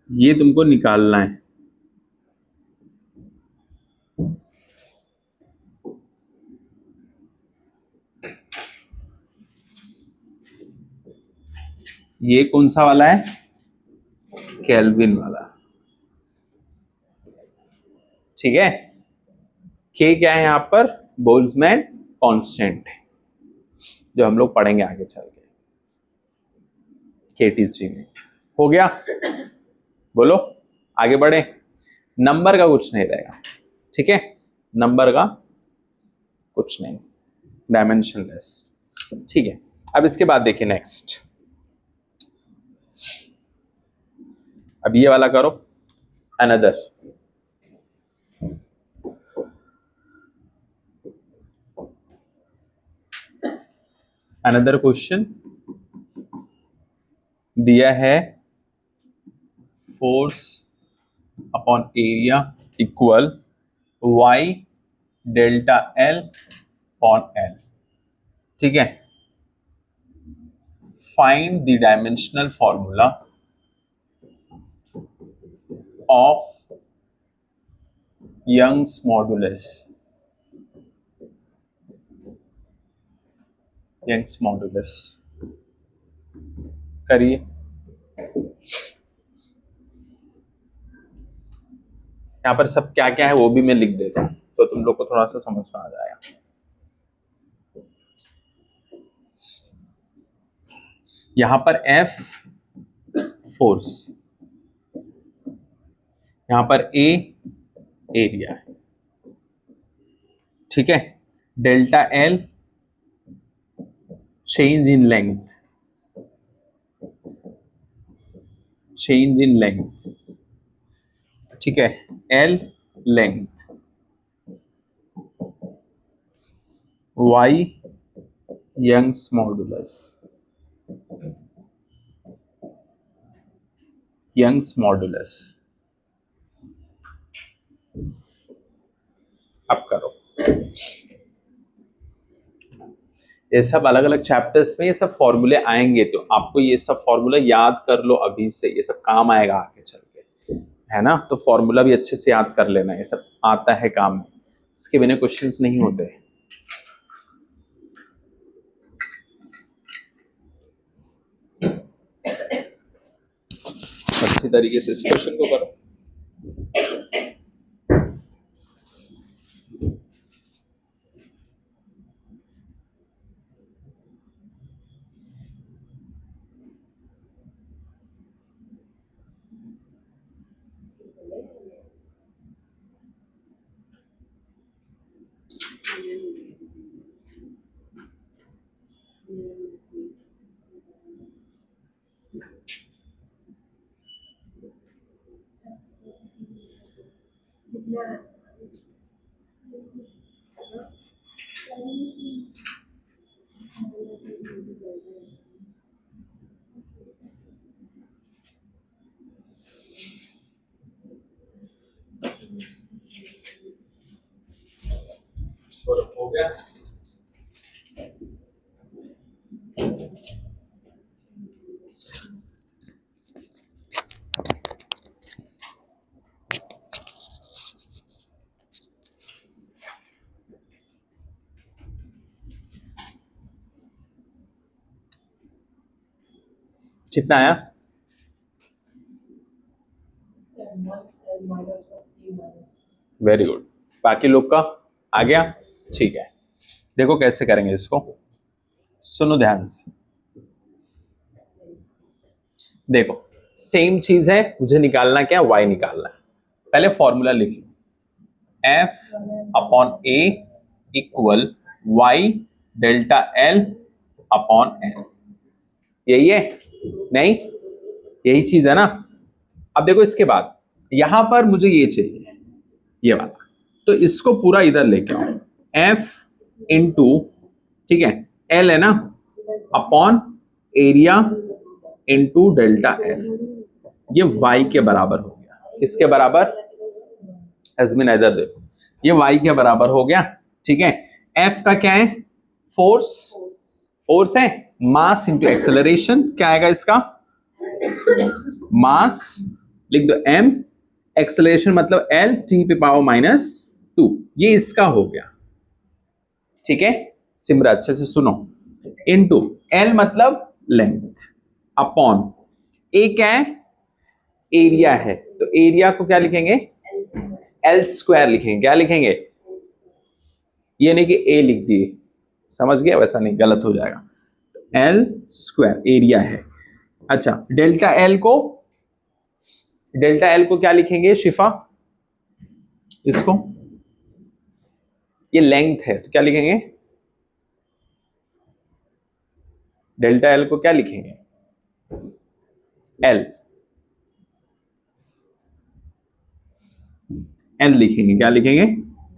ये तुमको निकालना है, ये कौन सा वाला है, केल्विन वाला, ठीक है। के क्या है यहां पर, बोल्ट्जमैन कांस्टेंट, जो हम लोग पढ़ेंगे आगे चल के केटीजी में। हो गया, बोलो आगे बढ़े। नंबर का कुछ नहीं रहेगा, ठीक है, नंबर का कुछ नहीं, डायमेंशनलेस, ठीक है। अब इसके बाद देखिए नेक्स्ट, अब ये वाला करो, अनदर। अनदर क्वेश्चन दिया है, force upon area equal y delta L upon L, ठीक है। Find the dimensional formula of Young's modulus, Young's modulus करिए। यहाँ पर सब क्या क्या है वो भी मैं लिख देता हूँ, तो तुम लोग को थोड़ा सा समझ में आ जाएगा। यहां पर F फोर्स, यहां पर A एरिया है, ठीक है। Delta L change in length, change in length, ठीक है। L length, Y Young's modulus, Young's modulus. अब करो, ये सब अलग अलग चैप्टर्स में ये सब फॉर्मूले आएंगे, तो आपको ये सब फॉर्मूला याद कर लो अभी से, ये सब काम आएगा आगे चल के, है ना। तो फॉर्मूला भी अच्छे से याद कर लेना, ये सब आता है काम में, इसके बिना क्वेश्चंस नहीं होते। अच्छी तरीके से इस क्वेश्चन को करो। हो गया। कितना आया? Very good. बाकी लोग का आ गया? ठीक है, देखो कैसे करेंगे इसको, सुनो ध्यान से। देखो सेम चीज है, मुझे निकालना क्या, y निकालना है। पहले फॉर्मूला लिख लो, f upon a equal y delta l upon n। यही है? नहीं, यही चीज है ना। अब देखो इसके बाद यहां पर मुझे ये चाहिए, ये वाला, तो इसको पूरा इधर लेके आओ, f इंटू, ठीक है, l है ना, upon area into delta l, ये y के बराबर हो गया। किसके बराबर? एजमिन इधर देखो, ये y के बराबर हो गया। ठीक है, f का क्या है? फोर्स, फोर्स है, मास इंटू एक्सेलरेशन, क्या आएगा इसका? मास लिख दो m, एक्सेलरेशन मतलब l t पे पावर -2, ये इसका हो गया। ठीक है, सिमरा अच्छे से सुनो, इनटू l मतलब लेंथ, अपॉन a क्या है? एरिया है, तो एरिया को क्या लिखेंगे? l स्क्वायर लिखेंगे। क्या लिखेंगे? ये नहीं कि a लिख दिए, समझ गया? वैसा नहीं, गलत हो जाएगा। l स्क्वायर एरिया है। अच्छा, डेल्टा एल को क्या लिखेंगे शिफा? इसको, ये लेंथ है तो क्या लिखेंगे? डेल्टा एल को क्या लिखेंगे? एल, एल लिखेंगे। क्या लिखेंगे?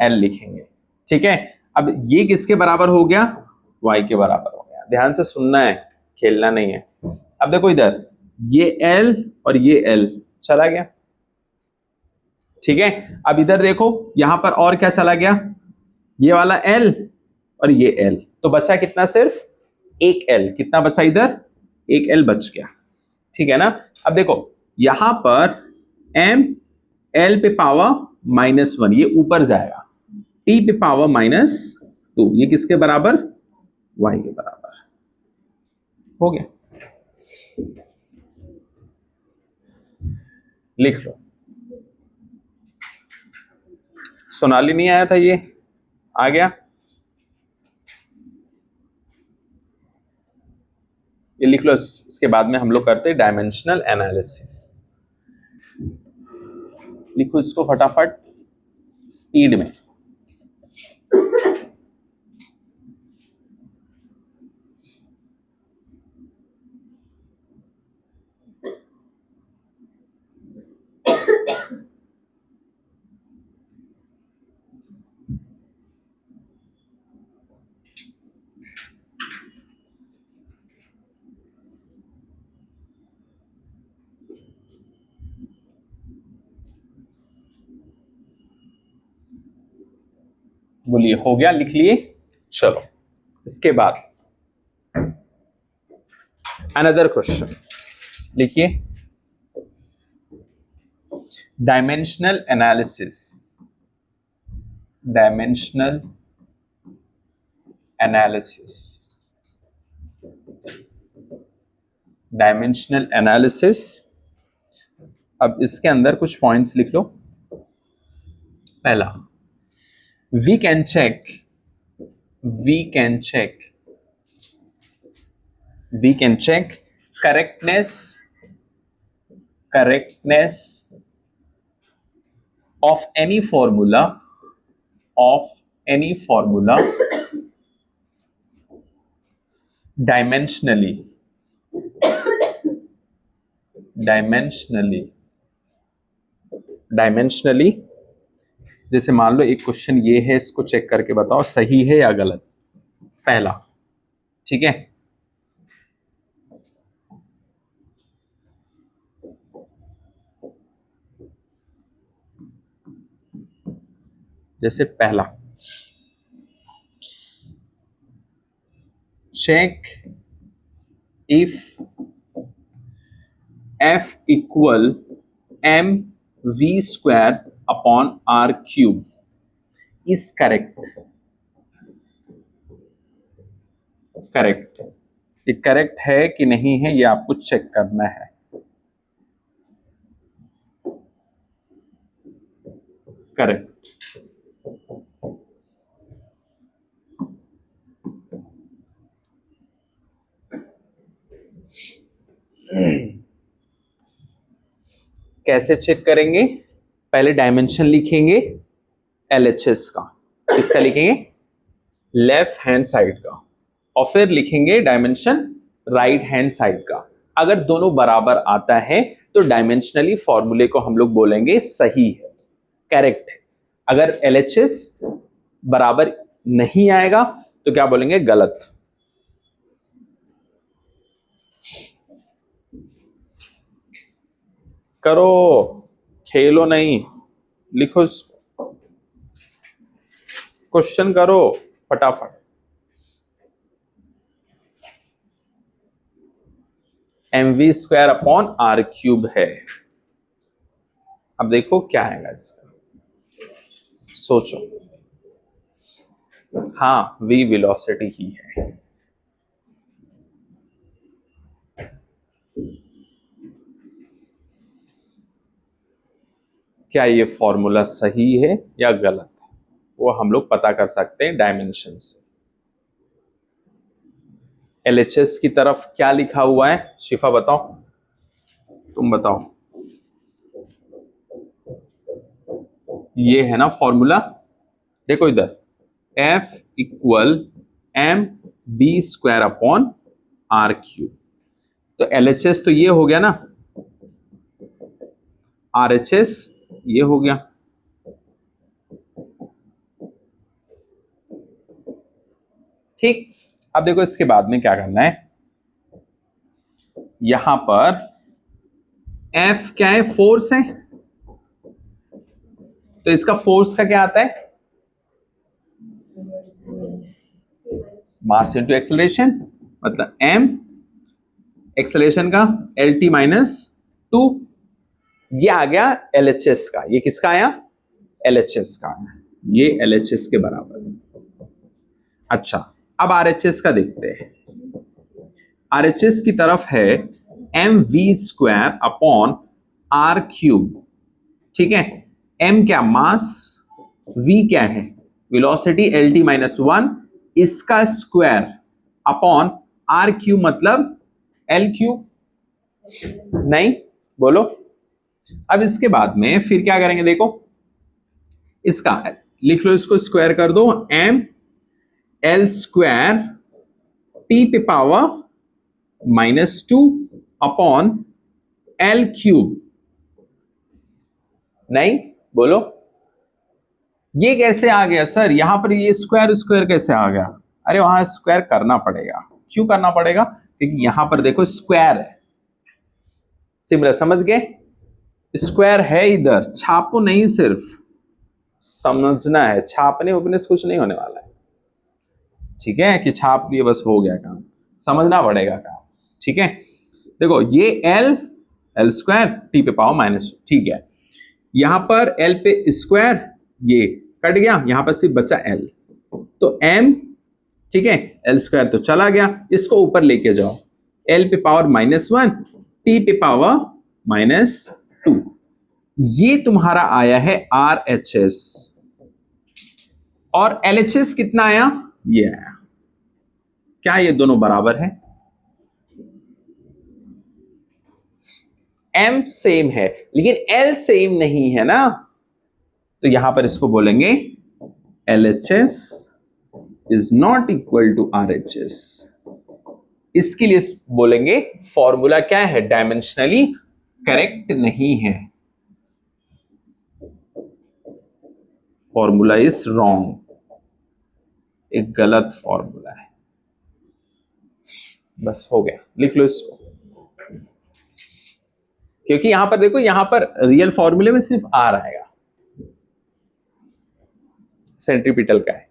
एल लिखेंगे। ठीक है, अब ये किसके बराबर हो गया? वाई के बराबर हो गया। ध्यान से सुनना है, खेलना नहीं है। अब देखो इधर, ये एल और ये एल चला गया। ठीक है, अब इधर देखो, यहां पर और क्या चला गया? ये वाला एल और ये एल, तो बचा कितना? सिर्फ एक एल। कितना बचा इधर? एक एल बच गया। ठीक है ना। अब देखो यहां पर m l पे पावर -1, ये ऊपर जाएगा, t पे पावर -2, ये किसके बराबर? y के बराबर। हो गया, लिख लो। सोनाली नहीं आया था, ये आ गया। ये लिख लो। इसके बाद में हम लोग करते हैं डायमेंशनल एनालिसिस। लिखो इसको फटाफट स्पीड में। बोलिए, हो गया? लिख लिए? चलो, इसके बाद अनदर क्वेश्चन लिखिए, dimensional analysis. Dimensional analysis, dimensional analysis. अब इसके अंदर कुछ पॉइंट्स लिख लो। पहला, we can check correctness of any formula dimensionally जैसे मान लो एक क्वेश्चन ये है, इसको चेक करके बताओ सही है या गलत। पहला, ठीक है, जैसे पहला, check if F equal mv² upon r³ is correct. Correct, ये करेक्ट है कि नहीं है, ये आपको चेक करना है। करेक्ट। कैसे चेक करेंगे? पहले डायमेंशन लिखेंगे LHS का, किसका लिखेंगे? लेफ्ट हैंड साइड का, और फिर लिखेंगे डायमेंशन राइट हैंड साइड का। अगर दोनों बराबर आता है तो डायमेंशनली फॉर्मूले को हम लोग बोलेंगे सही है, करेक्ट है। अगर LHS बराबर नहीं आएगा तो क्या बोलेंगे? गलत। करो, खेलो नहीं, लिखो, क्वेश्चन करो फटाफट। mv² अपॉन r³ है। अब देखो क्या आएगा इसका, सोचो। हाँ, v वेलोसिटी ही है। क्या ये फॉर्मूला सही है या गलत? वो हम लोग पता कर सकते हैं डायमेंशन से। LHS की तरफ क्या लिखा हुआ है? शिफा बताओ, तुम बताओ। ये है ना फॉर्मूला, देखो इधर, F equal mv² upon r³। तो LHS तो ये हो गया ना, RHS ये हो गया। ठीक, अब देखो इसके बाद में क्या करना है। यहां पर F क्या है? फोर्स है, तो इसका फोर्स का क्या आता है? मास इंटू एक्सेलरेशन, मतलब m एक्सेलरेशन का LT माइनस 2। ये आ गया LHS का। ये किसका आया? LHS का आया। ये LHS के बराबर है। अच्छा, अब RHS का देखते हैं। RHS की तरफ है mv² अपॉन r³। ठीक है, m क्या? मास, v क्या है? वेलोसिटी, LT माइनस 1, इसका स्क्वायर अपॉन r³ मतलब l³। नहीं, बोलो। अब इसके बाद में फिर क्या करेंगे? देखो इसका लिख लो, इसको स्क्वायर कर दो, ml² t पे पावर -2 अपॉन l³। नहीं, बोलो। ये कैसे आ गया सर? यहां पर ये स्क्वायर स्क्वायर कैसे आ गया? अरे वहां स्क्वायर करना पड़ेगा। क्यों करना पड़ेगा? क्योंकि यहां पर देखो स्क्वायर है। सिमरन समझ गए? स्क्वायर है इधर, छापो नहीं, सिर्फ समझना है। छापने उपने से कुछ नहीं होने वाला है, ठीक है? कि छाप दिए बस हो गया काम, समझना पड़ेगा काम। ठीक है, देखो ये l² t पे पावर -2, ठीक है। यहां पर l पे स्क्वायर ये कट गया, यहां पर सिर्फ बचा l, तो m, ठीक है, l² तो चला गया, इसको ऊपर लेके जाओ, l पे पावर -1 t पे पावर -2। ये तुम्हारा आया है RHS, और LHS कितना आया? ये आया। क्या ये दोनों बराबर है? M सेम है लेकिन L सेम नहीं है ना, तो यहां पर इसको बोलेंगे LHS is not equal to RHS। इसके लिए बोलेंगे फॉर्मूला क्या है? डायमेंशनली करेक्ट नहीं है, फॉर्मूला इज रॉन्ग, एक गलत फॉर्मूला है। बस हो गया, लिख लो इसको। क्योंकि यहां पर देखो, यहां पर रियल फॉर्मूले में सिर्फ R आएगा। सेंट्रीपिटल का है,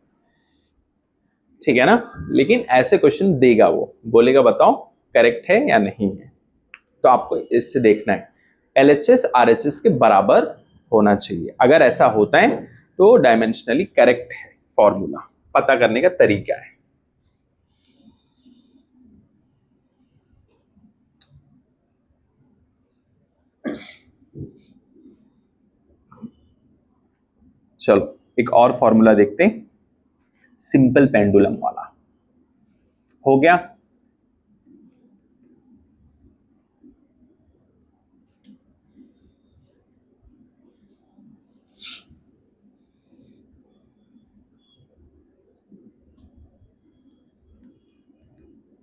ठीक है ना। लेकिन ऐसे क्वेश्चन देगा, वो बोलेगा बताओ करेक्ट है या नहीं है। तो आपको इससे देखना है LHS RHS के बराबर होना चाहिए। अगर ऐसा होता है तो डायमेंशनली करेक्ट है। फॉर्मूला पता करने का तरीका है। चलो एक और फॉर्मूला देखते हैं, सिंपल पेंडुलम वाला। हो गया?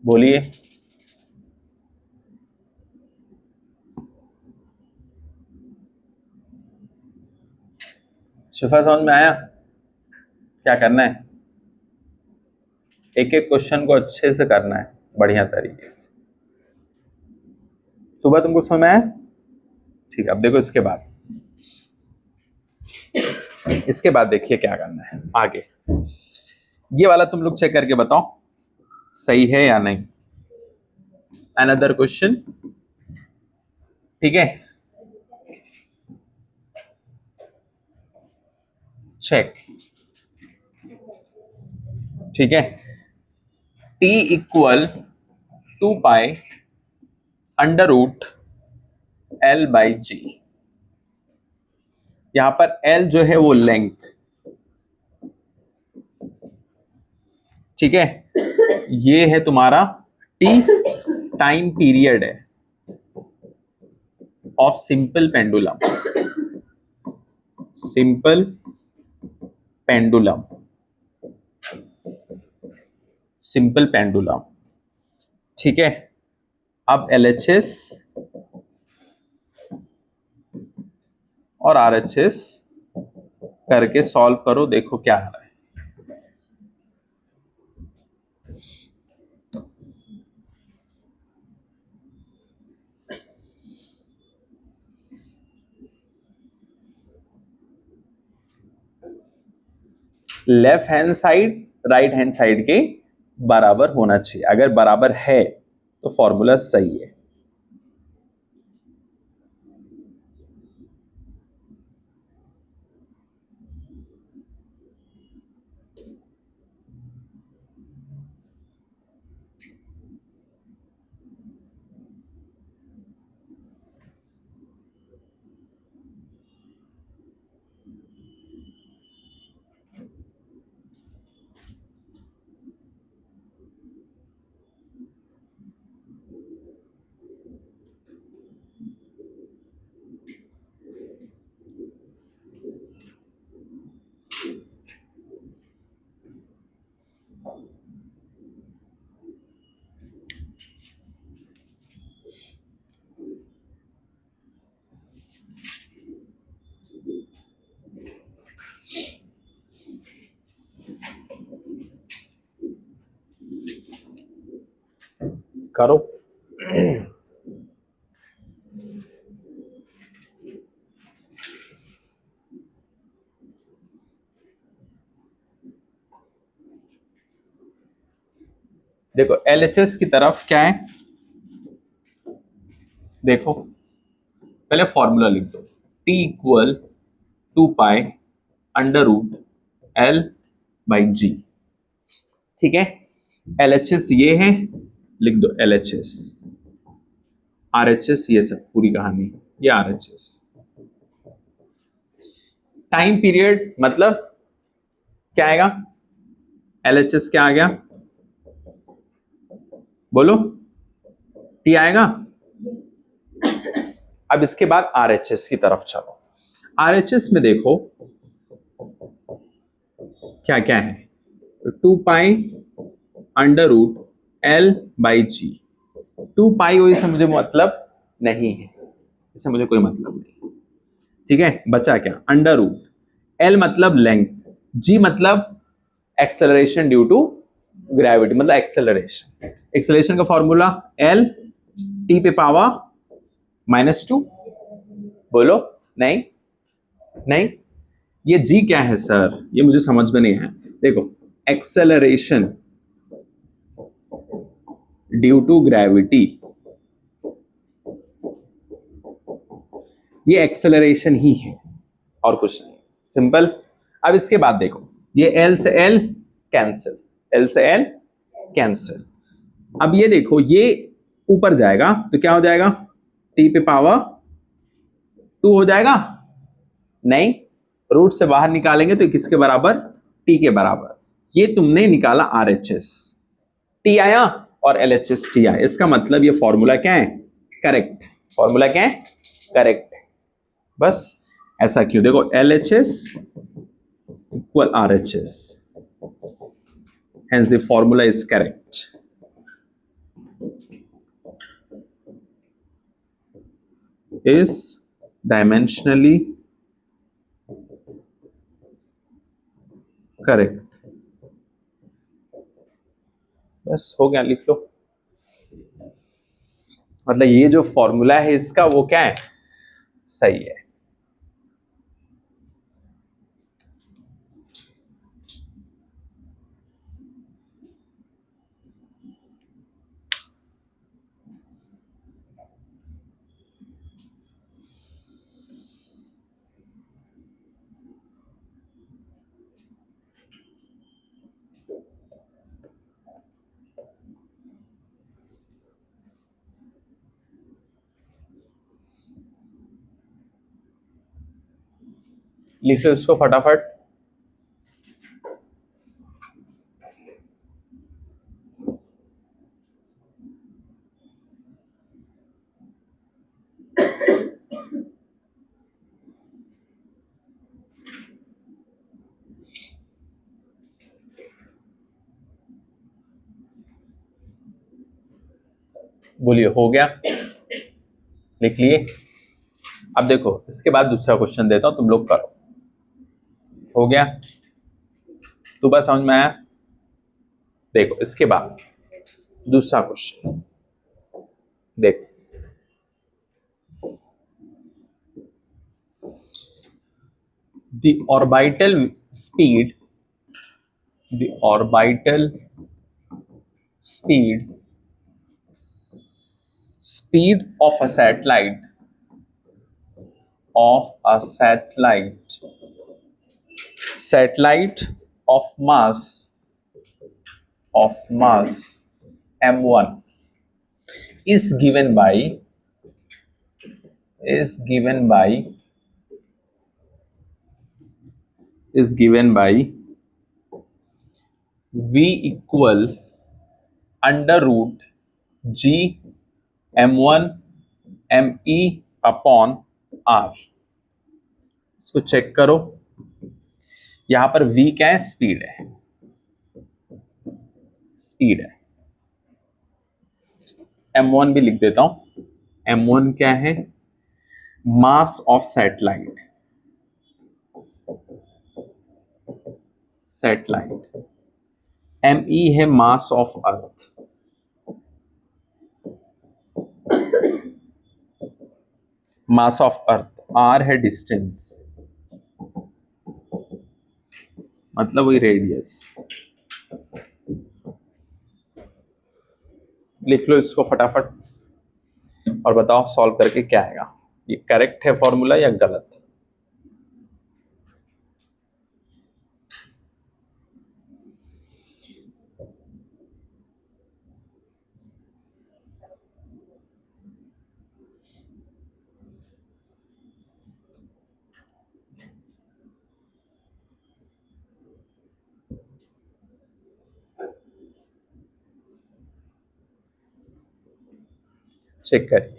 बोलिए। शिफा समझ में आया? क्या करना है, एक एक क्वेश्चन को अच्छे से करना है, बढ़िया तरीके से। सुबह तुमको समझ में आया? ठीक है। अब देखो इसके बाद देखिए क्या करना है आगे। ये वाला तुम लोग चेक करके बताओ सही है या नहीं। अनदर क्वेश्चन, ठीक है, चेक, ठीक है। T equal 2 pi under root L by g. यहां पर L जो है वो लेंथ, ठीक है। ये है तुम्हारा T टाइम पीरियड है of simple pendulum, simple pendulum, simple pendulum, ठीक है। अब LHS और RHS करके सॉल्व करो, देखो क्या आ रहा है। Left hand side right hand side के बराबर होना चाहिए। अगर बराबर है तो फॉर्मूला सही है। करो। देखो LHS की तरफ क्या है, देखो पहले फॉर्मूला लिख दो। T equal 2 pi under root L by g, ठीक है। LHS ये है, लिख दो LHS। RHS ये सब पूरी कहानी, ये RHS। टाइम पीरियड मतलब क्या आएगा, LHS क्या आ गया, बोलो, T आएगा। अब इसके बाद RHS की तरफ चलो। RHS में देखो क्या क्या है, 2 pi under root L by g. 2 pi हो इससे मुझे मतलब नहीं है, इससे मुझे कोई मतलब नहीं, ठीक है। बचा क्या, अंडर रूट, L मतलब लेंथ, G मतलब एक्सेलरेशन ड्यू टू ग्रेविटी, मतलब एक्सेलरेशन। एक्सेलरेशन का फॉर्मूला L T पे पावर -2। बोलो नहीं, नहीं, ये जी क्या है सर, ये मुझे समझ में नहीं है। देखो, एक्सेलरेशन ड्यू टू ग्रेविटी, ये एक्सेलरेशन ही है और कुछ नहीं, सिंपल। अब इसके बाद देखो, ये एल से एल कैंसिल, एल से एल कैंसिल। अब ये देखो, ये ऊपर जाएगा तो क्या हो जाएगा, टी पे पावर 2 हो जाएगा, नहीं, रूट से बाहर निकालेंगे तो किसके बराबर, टी के बराबर। ये तुमने निकाला आरएचएस, टी आया और एलएचएस टी आया, इसका मतलब ये फॉर्मूला क्या है, करेक्ट। फॉर्मूला क्या है, करेक्ट। बस ऐसा क्यों, देखो LHS equal RHS, hence the formula is correct. Is dimensionally correct. बस हो गया, लिख लो। मतलब ये जो फॉर्मूला है इसका वो क्या है, सही है। लिख लो इसको फटाफट। बोलिए, हो गया, लिख लिए। अब देखो, इसके बाद दूसरा क्वेश्चन देता हूं, तुम लोग करो। हो गया, तो बस समझ में आया। देखो इसके बाद दूसरा क्वेश्चन देखो, the orbital speed, the orbital speed of a satellite, of a satellite of mass m1 is given by is given by v equal under root g m1 me upon r। इसको चेक करो, यहां पर v क्या है, स्पीड है, स्पीड है। m1 भी लिख देता हूं, m1 क्या है, मास ऑफ सैटेलाइट, me है mass of earth, mass of earth, r है डिस्टेंस, मतलब वही रेडियस। लिख लो इसको फटाफट और बताओ सॉल्व करके क्या आएगा, ये करेक्ट है फॉर्मूला या गलत। चेक करिए।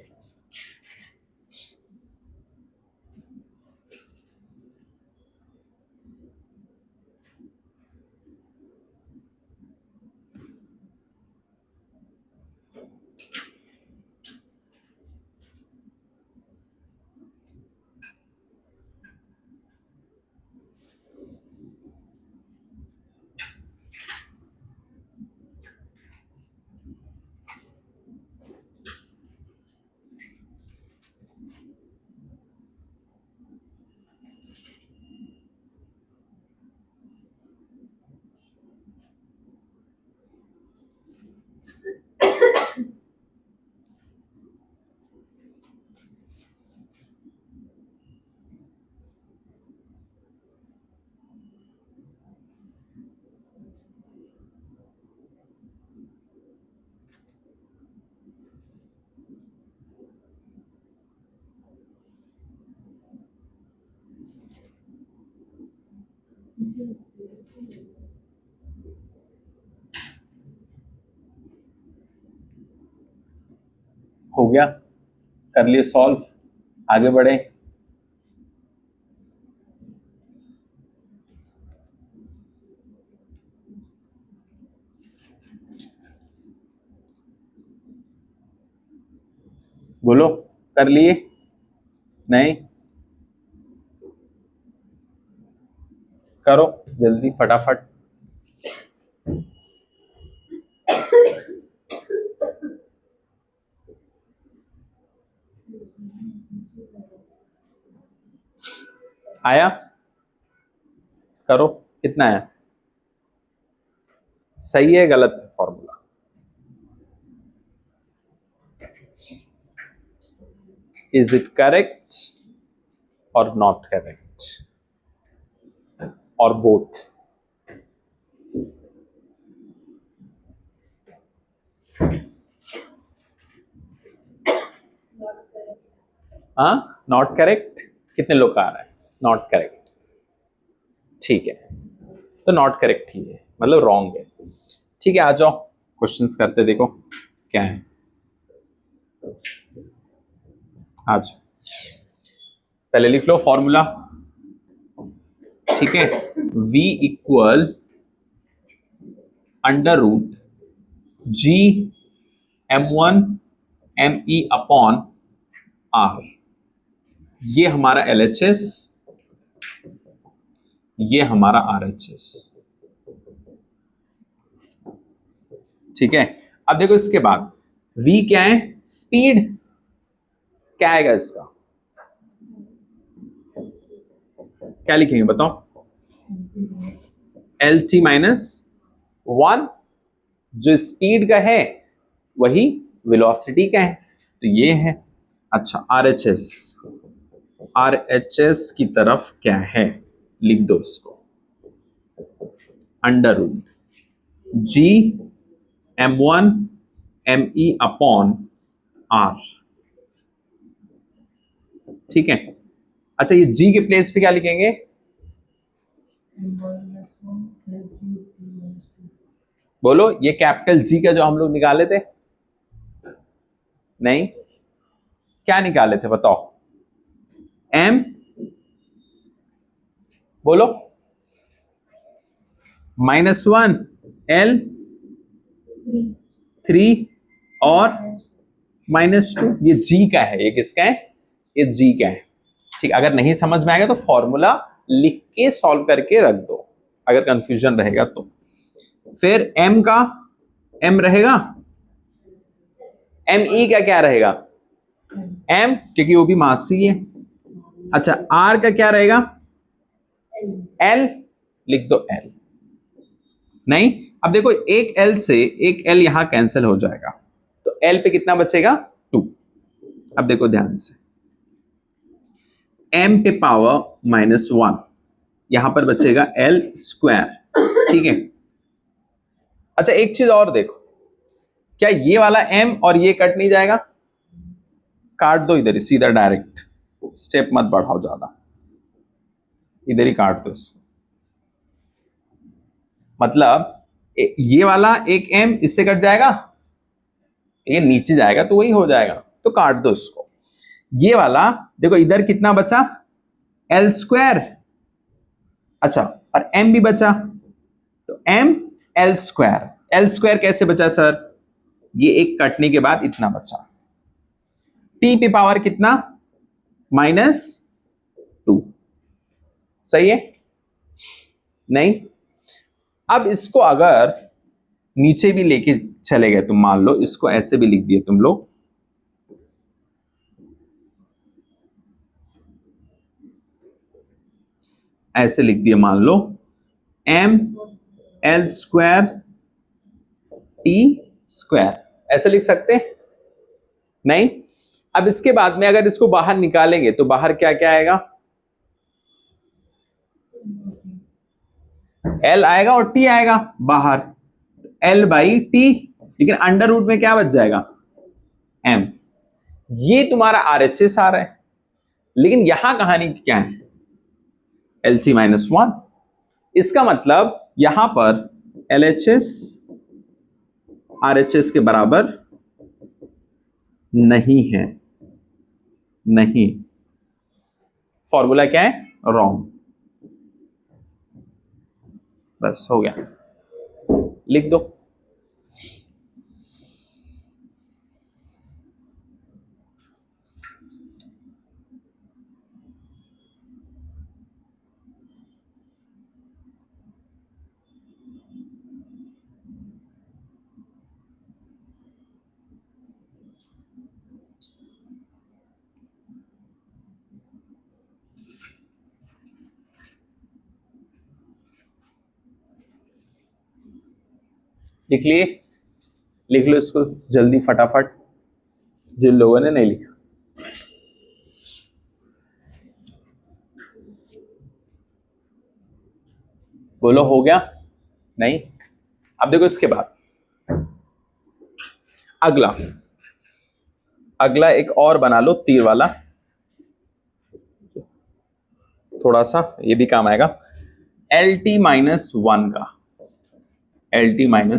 हो गया, कर लिए सॉल्व, आगे बढ़े। बोलो, कर लिए? नहीं? करो जल्दी फटाफट। आया? करो, कितना आया? सही है गलत है फॉर्मूला? इज इट करेक्ट और नॉट करेक्ट और बोथ? हाँ, नॉट करेक्ट। कितने लोग का आ रहा है नॉट करेक्ट? ठीक है, तो नॉट करेक्ट ही है, मतलब रॉन्ग है। ठीक है, आ जाओ क्वेश्चंस करते, देखो क्या है। आज पहले लिख लो फॉर्मूला, ठीक है। V equal under root G M1 ME upon R। ये हमारा LHS, ये हमारा RHS, ठीक है। अब देखो इसके बाद V क्या है? स्पीड। क्या आएगा इसका? क्या लिखेंगे बताओ? LT माइनस 1, जो स्पीड का है वही वेलोसिटी का है, तो ये है। अच्छा, RHS, RHS की तरफ क्या है लिख दो उसको, under root G M1 ME upon R, ठीक है। अच्छा, ये G के प्लेस पे क्या लिखेंगे? बोलो, ये कैपिटल G का जो हम लोग निकाले थे, नहीं क्या निकाले थे बताओ? M, बोलो, -1 L 3 और -2, ये G का है। ये किसका है? ये G का है, ठीक। अगर नहीं समझ में आएगा तो फॉर्मूला लिख के सॉल्व करके रख दो, अगर कंफ्यूजन रहेगा तो। फिर M का, M रहेगा, ME का क्या रहेगा? M, क्योंकि वो भी मास ही है। अच्छा, R का क्या रहेगा? L, लिख दो L। नहीं, अब देखो एक L से एक L यहां कैंसिल हो जाएगा, तो L पे कितना बचेगा? 2। अब देखो ध्यान से, M पे पावर -1, यहां पर बचेगा L स्क्वायर, ठीक है। अच्छा, एक चीज और देखो, क्या ये वाला M और ये कट नहीं जाएगा? काट दो इधर ही सीधा, डायरेक्ट, स्टेप मत बढ़ाओ ज्यादा, इधर ही काट दो इसको। मतलब ये वाला एक M इससे कट जाएगा, ये नीचे जाएगा तो वही हो जाएगा, तो काट दो इसको। ये वाला देखो इधर कितना बचा? L square. अच्छा, और M भी बचा, तो M L square. L square कैसे बचा सर? ये एक कटने के बाद इतना बचा। T पे पावर कितना? -2, सही है? नहीं, अब इसको अगर नीचे भी लेके चले गए तुम, मान लो इसको ऐसे भी लिख दिए तुम लोग, ऐसे लिख दिए, मान लो M L square T square, ऐसे लिख सकते हैं? नहीं। अब इसके बाद में अगर इसको बाहर निकालेंगे तो बाहर क्या क्या आएगा? L आएगा और T आएगा बाहर, L बाई T, लेकिन अंडर रूट में क्या बच जाएगा? M। ये तुम्हारा RHS आ रहा है, लेकिन यहां कहानी क्या है? LT -1, इसका मतलब यहां पर LHS RHS के बराबर नहीं है, नहीं, फॉर्मूला क्या है, रॉन्ग। बस हो गया, लिख दो। लिख लिए, लिख लो इसको जल्दी फटाफट, जिन लोगों ने नहीं लिखा। बोलो हो गया, नहीं? अब देखो इसके बाद अगला, अगला एक और बना लो तीर वाला, थोड़ा सा ये भी काम आएगा। LT-1 का, LT-1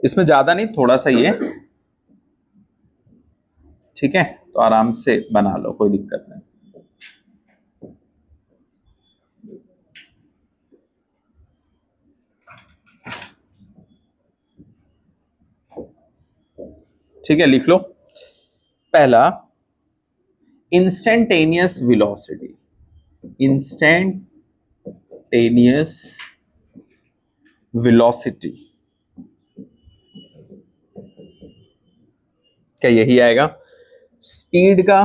इसमें ज्यादा नहीं, थोड़ा सा ही है, ठीक है? तो आराम से बना लो, कोई दिक्कत नहीं। ठीक है, लिख लो। पहला, इंस्टेंटेनियस वेलोसिटी, इंस्टेंटेनियस वेलोसिटी, क्या यही आएगा? स्पीड का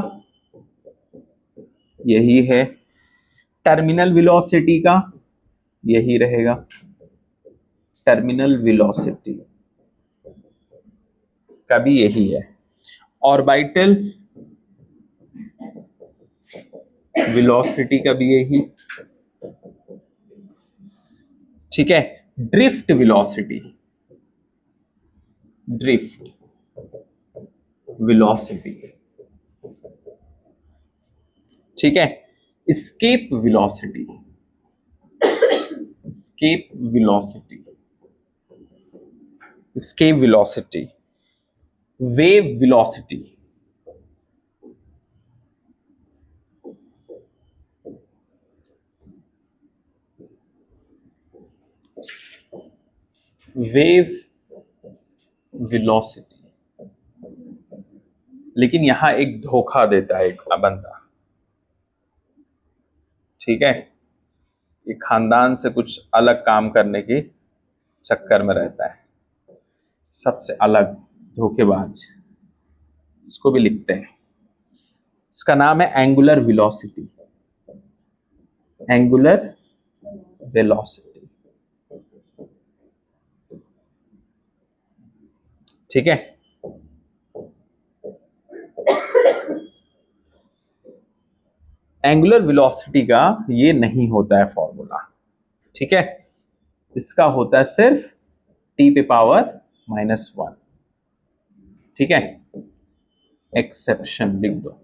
यही है, टर्मिनल वेलोसिटी का यही रहेगा, टर्मिनल वेलोसिटी का भी यही है, ऑर्बिटल वेलोसिटी का भी यही, ठीक है? ड्रिफ्ट वेलोसिटी, ड्रिफ्ट वेलोसिटी, ठीक है? Escape velocity, escape velocity, escape velocity, wave velocity, wave velocity. लेकिन यहां एक धोखा देता है एक बंदा, ठीक है? ये खानदान से कुछ अलग काम करने के चक्कर में रहता है, सबसे अलग धोखेबाज, इसको भी लिखते हैं। इसका नाम है एंगुलर वेलोसिटी, एंगुलर वेलोसिटी, ठीक है? एंगुलर वेलोसिटी का ये नहीं होता है फॉर्मूला, ठीक है? इसका होता है सिर्फ T⁻⁻1, ठीक है? एक्सेप्शन लिख दो।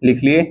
लिख लिए?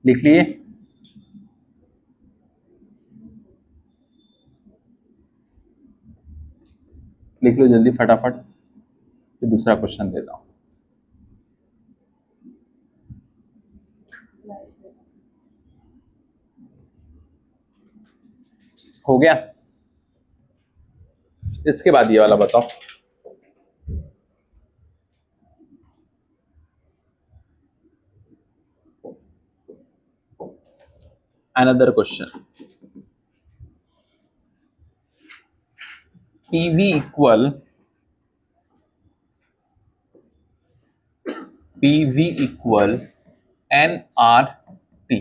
लिख लिए? लिख लो जल्दी फटाफट, फिर दूसरा क्वेश्चन देता हूं। हो गया? इसके बाद ये वाला बताओ। Another question, PV equal NRT,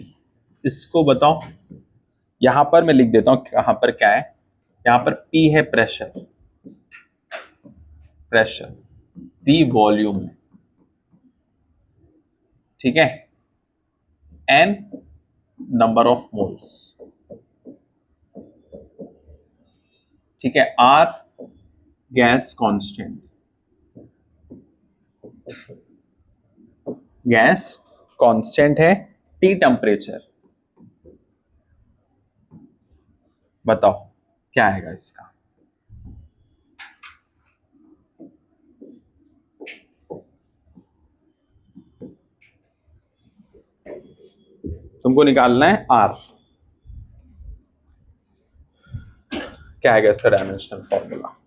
इसको बताओ। यहां पर मैं लिख देता हूं कहां पर क्या है। यहां पर P है प्रेशर, V वॉल्यूम है, ठीक है, N नंबर ऑफ मोल्स, ठीक है, R gas constant, gas constant है, T टेम्परेचर। बताओ क्या आएगा इसका? तुमको निकालना है R। क्या आएगा इसका डायमेंशनल फॉर्मूला?